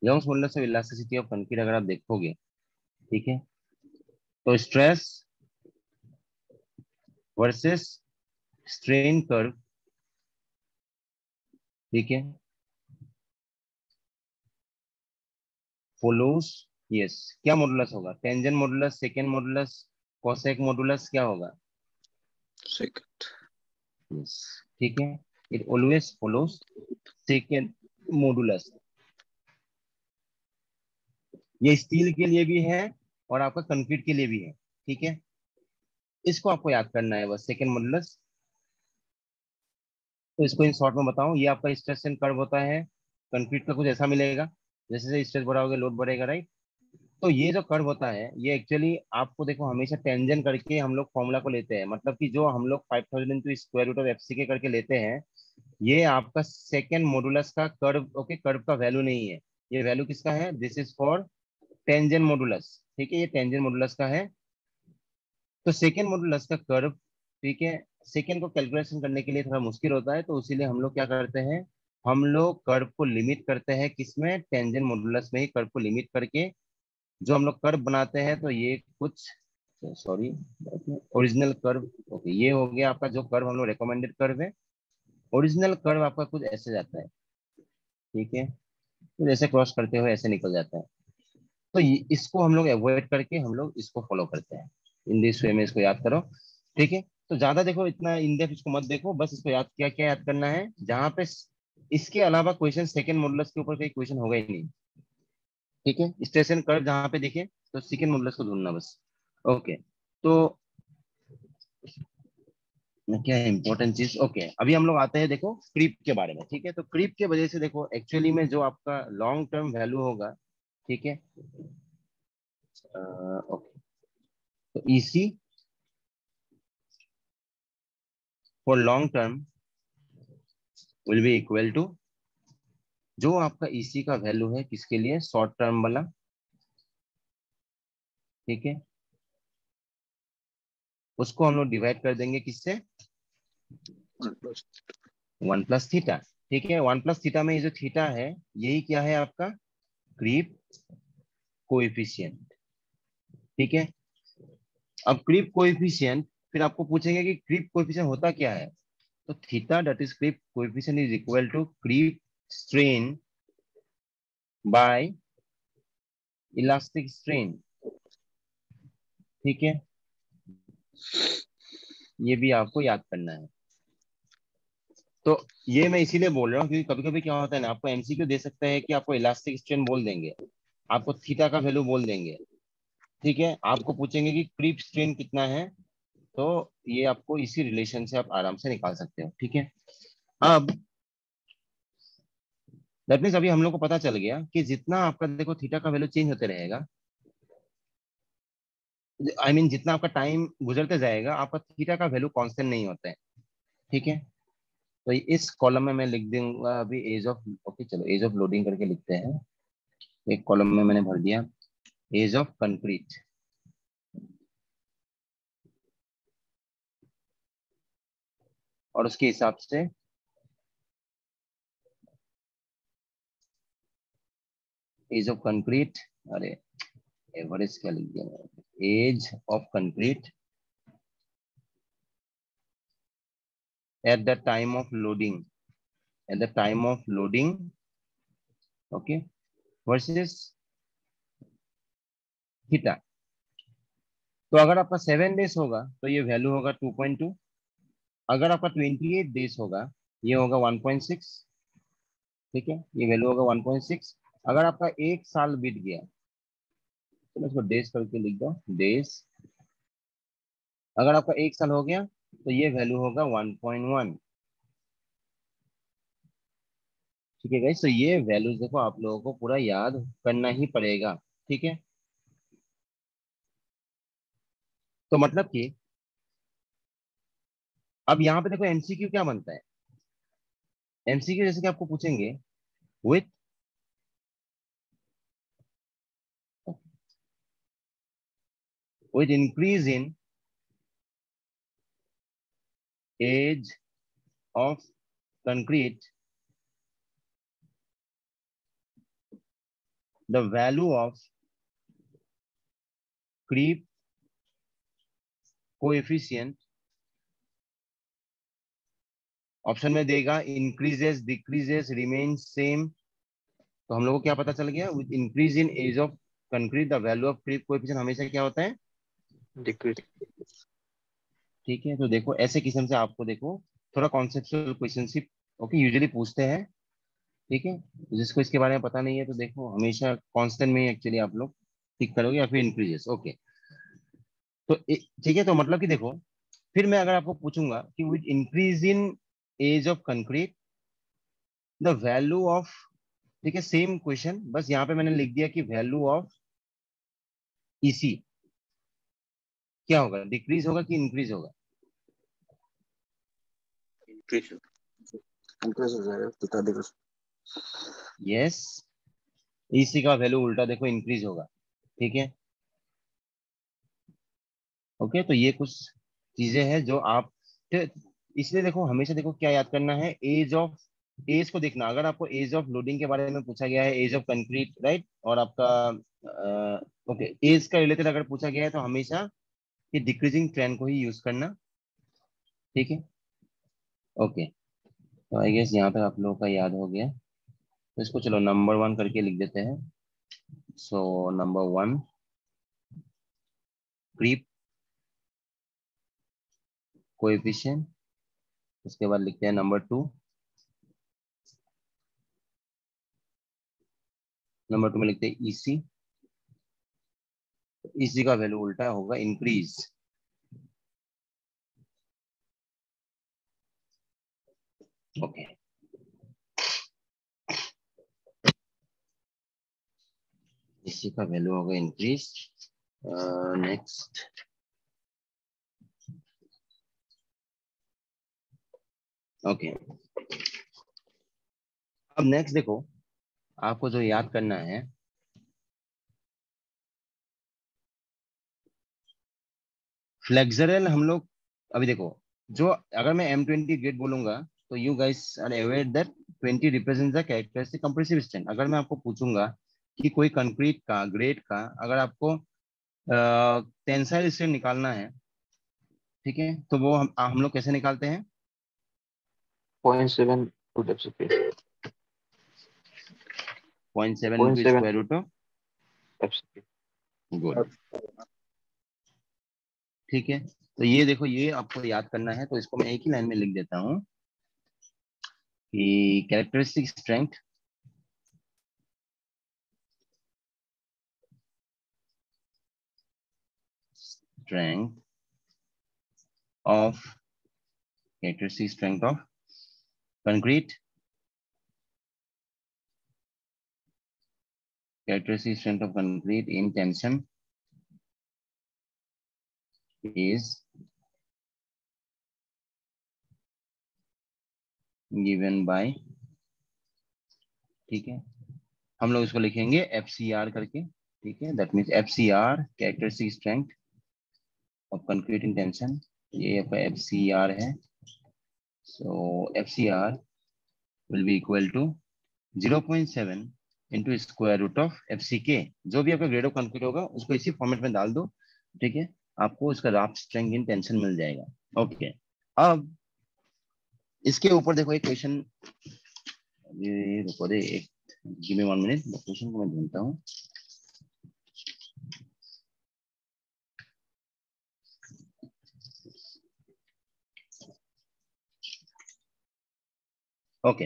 Young's modulus of elasticity of concrete अगर आप देखोगे, ठीक है, तो स्ट्रेस वर्सेस स्ट्रेन कर्व, ठीक है, फॉलोज, यस, क्या मॉडुलस होगा? Tangent modulus, second modulus, cosec modulus, क्या होगा? सेकंड। यस, ठीक है, it always follows second modulus. ये स्टील के लिए भी है और आपका कंक्रीट के लिए भी है, ठीक है, इसको आपको याद करना है बस, सेकेंड मॉडुलस। तो इसको इन शॉर्ट में बताऊं, ये आपका स्ट्रेस कर्व होता है, कंक्रीट का कुछ ऐसा मिलेगा, जैसे जैसे स्ट्रेस बढ़ाओगे लोड बढ़ेगा, राइट। तो ये जो कर्व होता है ये एक्चुअली आपको देखो हमेशा टेंजेंट करके हम लोग फॉर्मूला को लेते हैं, मतलब कि जो हम लोग 5000 into square root of F C के करके लेते हैं, ये आपका सेकेंड मॉडुलस का कर्व, ओके, कर्व का वैल्यू नहीं है, ये वैल्यू किसका है? This is for tangent modulus, ठीक है, ये टेंजेंट मॉडुलस का है। तो सेकेंड मॉडुलस का कर्व, ठीक है, सेकेंड को कैलकुलेशन करने के लिए थोड़ा मुश्किल होता है, तो इसीलिए हम लोग क्या करते हैं, हम लोग कर्व को लिमिट करते हैं किसमें? टेंजेंट मॉडुलस में ही कर्व को लिमिट करके जो हम लोग कर्व बनाते हैं, तो ये कुछ, सॉरी, ओरिजिनल कर्व, ओके, ये हो गया आपका जो कर्व हम लोग रिकमेंडेड कर्व है। ओरिजिनल कर्व आपका कुछ ऐसे जाता है, ठीक है, तो जैसे क्रॉस करते हुए ऐसे निकल जाता है। तो इसको हम लोग अवॉइड करके हम लोग इसको फॉलो करते हैं, इन दिस वे में इसको याद करो, ठीक है। तो ज्यादा देखो, इतना इन डेप्थ इसको मत देखो, बस इसको याद, क्या क्या याद करना है, जहां पे इसके अलावा क्वेश्चन सेकंड मॉडुलस के ऊपर कोई क्वेश्चन होगा ही नहीं, ठीक है, स्टेशन कर्व जहां पे दिखे तो सेकंड मॉडुलस को ढूंढना बस, ओके। तो क्या है इंपॉर्टेंट चीज, ओके, अभी हम लोग आते हैं देखो क्रीप के बारे में, ठीक है। तो क्रीप के वजह से देखो एक्चुअली में जो आपका लॉन्ग टर्म वैल्यू होगा, ठीक है, ओके, तो EC for long term will be equal to, जो आपका ईसी का वैल्यू है किसके लिए? शॉर्ट टर्म वाला, ठीक है, उसको हम लोग डिवाइड कर देंगे किससे? 1+, 1+थीटा, ठीक है। 1+थीटा में ये जो थीटा है यही क्या है? आपका क्रीप कोएफिशिएंट, ठीक है। अब क्रीप कोएफिशिएंट, फिर आपको पूछेंगे कि क्रीप कोएफिशिएंट होता क्या है, तो theta that is creep coefficient is equal to creep strain by elastic strain, ठीक है, ये भी आपको याद करना है। तो ये मैं इसीलिए बोल रहा हूँ क्योंकि कभी कभी क्या होता है ना, आपको एमसीक्यू दे सकता है कि आपको इलास्टिक स्ट्रेन बोल देंगे, आपको थीटा का वैल्यू बोल देंगे, ठीक है, आपको पूछेंगे कि क्रीप स्ट्रेन कितना है, तो ये आपको इसी रिलेशन से आप आराम से निकाल सकते हो, ठीक है। अब दैट मीन्स अभी हम लोग को पता चल गया कि जितना आपका देखो थीटा का वैल्यू चेंज होते रहेगा, आई मीन जितना आपका टाइम गुजरते जाएगा आपका थीटा का वैल्यू कांस्टेंट नहीं होता है, ठीक है। तो इस कॉलम में मैं लिख दूंगा अभी एज ऑफ, ओके चलो एज ऑफ लोडिंग करके लिखते हैं, एक कॉलम में मैंने भर दिया एज ऑफ कंक्रीट, और उसके हिसाब से एज ऑफ कंक्रीट, अरे एवरेज क्या लिख दिया, age of concrete at the time of loading, at the time of loading, okay, versus theta. तो अगर आपका 7 डेज होगा तो ये वैल्यू होगा 2.2, अगर आपका 28 डेज होगा ये होगा 1.6, ठीक है, ये वैल्यू होगा 1.6। अगर आपका एक साल बीत गया तो मैं इसको डेज करके लिख दो, डेज, अगर आपका एक साल हो गया तो ये वैल्यू होगा 1.1, ठीक है गाइस। तो ये वैल्यूज देखो आप लोगों को पूरा याद करना ही पड़ेगा, ठीक है। तो मतलब कि अब यहाँ पे देखो एमसीक्यू क्या बनता है, एमसीक्यू जैसे कि आपको पूछेंगे with increase in age of concrete, the value of creep coefficient ऑप्शन में देगा इंक्रीजेस, डिक्रीजेस, रिमेन सेम। तो हम लोग को क्या पता चल गया, with increase in age of concrete the value of creep coefficient हमेशा क्या होता है, डिक्रीज। ठीक है। तो देखो ऐसे किस्म से आपको देखो थोड़ा कॉन्सेप्चुअल क्वेश्चनशिप ओके यूजुअली पूछते हैं, ठीक है। जिसको इसके बारे में पता नहीं है तो देखो हमेशा कांस्टेंट में एक्चुअली आप लोग टिक करोगे या फिर इंक्रीजेस, ओके। तो ठीक है, तो मतलब कि देखो फिर मैं अगर आपको पूछूंगा कि with increase in age of concrete the value of, ठीक है, सेम क्वेश्चन, बस यहाँ पे मैंने लिख दिया कि वैल्यू ऑफ ईसी क्या होगा, डिक्रीज होगा कि इंक्रीज होगा? इंक्रीज इंक्रीज हो जाएगा, बता देगा। यस, ईसी का वैल्यू उल्टा देखो इंक्रीज होगा, ठीक है। ओके, तो ये कुछ चीजें हैं जो आप, तो इसलिए देखो हमेशा देखो क्या याद करना है, एज ऑफ, एज को देखना। अगर आपको एज ऑफ लोडिंग के बारे में पूछा गया है, एज ऑफ कंक्रीट राइट, और आपका ओके एज का रिलेटेड अगर पूछा गया है तो हमेशा ये डिक्रीजिंग ट्रेंड को ही यूज करना, ठीक है। ओके, तो आई गेस यहाँ तक आप लोगों का याद हो गया। तो इसको चलो नंबर 1 करके लिख देते हैं। सो नंबर 1 क्रीप कोएफिशिएंट, उसके बाद लिखते हैं नंबर 2, नंबर 2 में लिखते हैं ईसी, ईसी का वैल्यू उल्टा होगा इंक्रीज, ओके। ईसी का वैल्यू होगा इंक्रीज। Next, okay. अब नेक्स्ट देखो आपको जो याद करना है, फ्लेक्सरल हम लोग, अभी देखो जो अगर मैं M20 ग्रेड बोलूंगा तो you guys are aware that 20 represents the characteristic compressive strength. अगर मैं आपको पूछूंगा कि कोई कंक्रीट का ग्रेड का अगर आपको टेंसाइल स्ट्रेंथ निकालना है, ठीक है, तो वो हम लोग कैसे निकालते हैं? 0.7 root FCP. 0.7 into 0.7 square root of, FCP. Good, ठीक है। तो ये देखो ये आपको याद करना है, तो इसको मैं एक ही लाइन में लिख देता हूँ कि characteristic strength strength of characteristic strength of concrete, characteristic strength of concrete in tension is given by, ठीक है, हम लोग इसको लिखेंगे FCR करके, ठीक है, that means FCR characteristic strength of concrete in tension, ये आपका FCR है। So FCR will be equal to 0.7 into square root of FCK, जो भी आपका ग्रेड ऑफ कंक्रीट होगा उसको इसी फॉर्मेट में डाल दो, ठीक है, आपको उसका राफ स्ट्रेंथ इन टेंशन मिल जाएगा। ओके, अब इसके ऊपर देखो एक क्वेश्चन, रुको दे एक, गिव मी 1 मिनट, क्वेश्चन को मैं ढूंढता हूँ। ओके,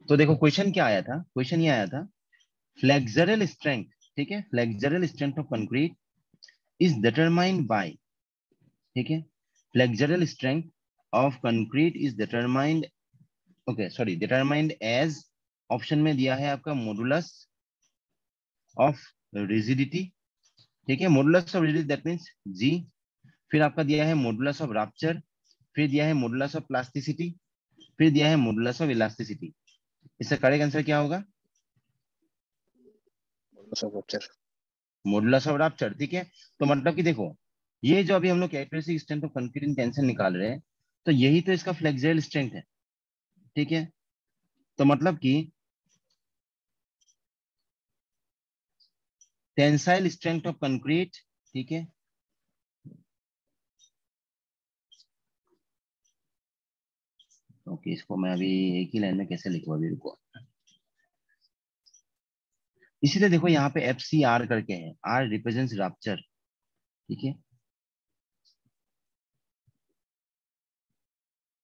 तो देखो क्वेश्चन क्या आया था, क्वेश्चन ये आया था फ्लेक्सरल स्ट्रेंथ, ठीक है, flexural strength of concrete is determined by, ठीक है, flexural strength of concrete is determined, okay sorry, determined as, option में दिया है आपका मॉडुलस ऑफ रिजिडिटी, ठीक है, modulus of rigidity that means G, फिर आपका दिया है मॉडुलस ऑफ रप्चर, फिर दिया है मॉडुलस ऑफ प्लास्टिसिटी, फिर दिया है मॉडुलस ऑफ इलास्टिसिटी। इसका करेक्ट आंसर क्या होगा? मॉडुलस ऑफ रप्चर, ठीक है। तो मतलब कि देखो ये जो अभी हम लोग characteristic strength of concrete in tension निकाल रहे हैं, तो यही तो इसका फ्लेक्सरल स्ट्रेंथ है, ठीक है। तो मतलब कि टेंसाइल स्ट्रेंथ ऑफ कंक्रीट, ठीक है, ओके, इसको मैं अभी एक ही लाइन में कैसे लिखूं, अभी रुको। इसीलिए देखो यहाँ पे FCR करके है, R रिप्रेजेंट्स रप्चर, ठीक है।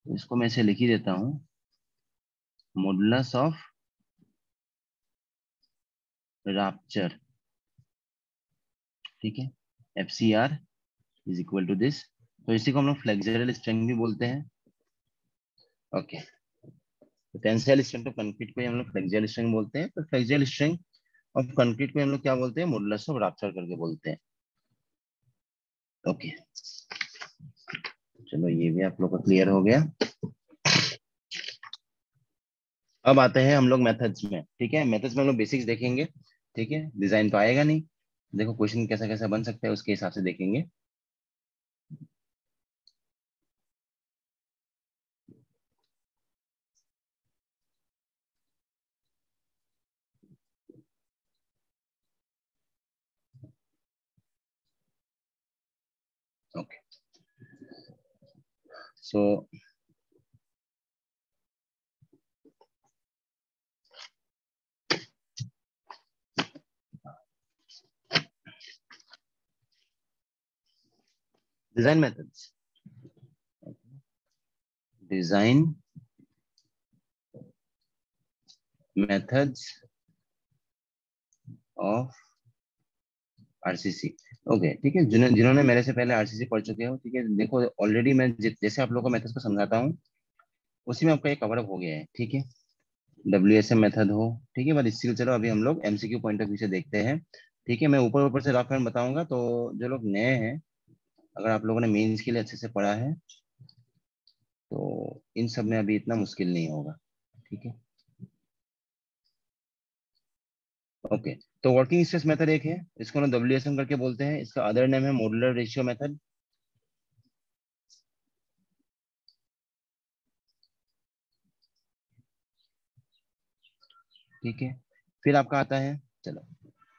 तो इसको मैं ऐसे लिख ही देता हूँ, मॉडुलस ऑफ रप्चर, ठीक है। FCR is equal to this. तो इसी को हम लोग फ्लेक्सुरल स्ट्रेंथ भी बोलते हैं। ओके, तो टेंसाइल स्ट्रेंथ ऑफ कंक्रीट को हम लोग फ्लेक्सुरल स्ट्रेंथ बोलते हैं, तो फ्लेक्सुरल स्ट्रेंथ ऑफ कंक्रीट को हम लोग क्या बोलते हैं, मॉडुलस ऑफ रप्चर करके बोलते हैं। ओके, चलो ये भी आप लोग का क्लियर हो गया। अब आते हैं हम लोग मेथड्स में, ठीक है। मेथड्स में हम लोग बेसिक्स देखेंगे, ठीक है। डिजाइन तो आएगा नहीं, देखो क्वेश्चन कैसा कैसा बन सकता है उसके हिसाब से देखेंगे। Okay, so design methods, design methods of RCC। Okay, ठीक है। जिन्होंने मेरे से पहले RCC पढ़ चुके हो, ठीक है, देखो ऑलरेडी मैं जैसे आप लोगों को मेथड्स को समझाता हूँ उसी में आपका एक कवर अप हो गया है, ठीक है। WSM मेथड हो, ठीक है। बट इससे चलो अभी हम लोग MCQ पॉइंट ऑफ व्यू से देखते हैं, ठीक है। मैं ऊपर ऊपर से रफ बताऊंगा, तो जो लोग नए हैं, अगर आप लोगों ने मेंस के लिए अच्छे से पढ़ा है तो इन सब में अभी इतना मुश्किल नहीं होगा, ठीक है। ओके, तो वर्किंग स्ट्रेस मेथड एक है, इसको ना WSM करके बोलते हैं, इसका अदर नेम है मॉड्यूलर रेशियो मेथड, ठीक है। फिर आपका आता है, चलो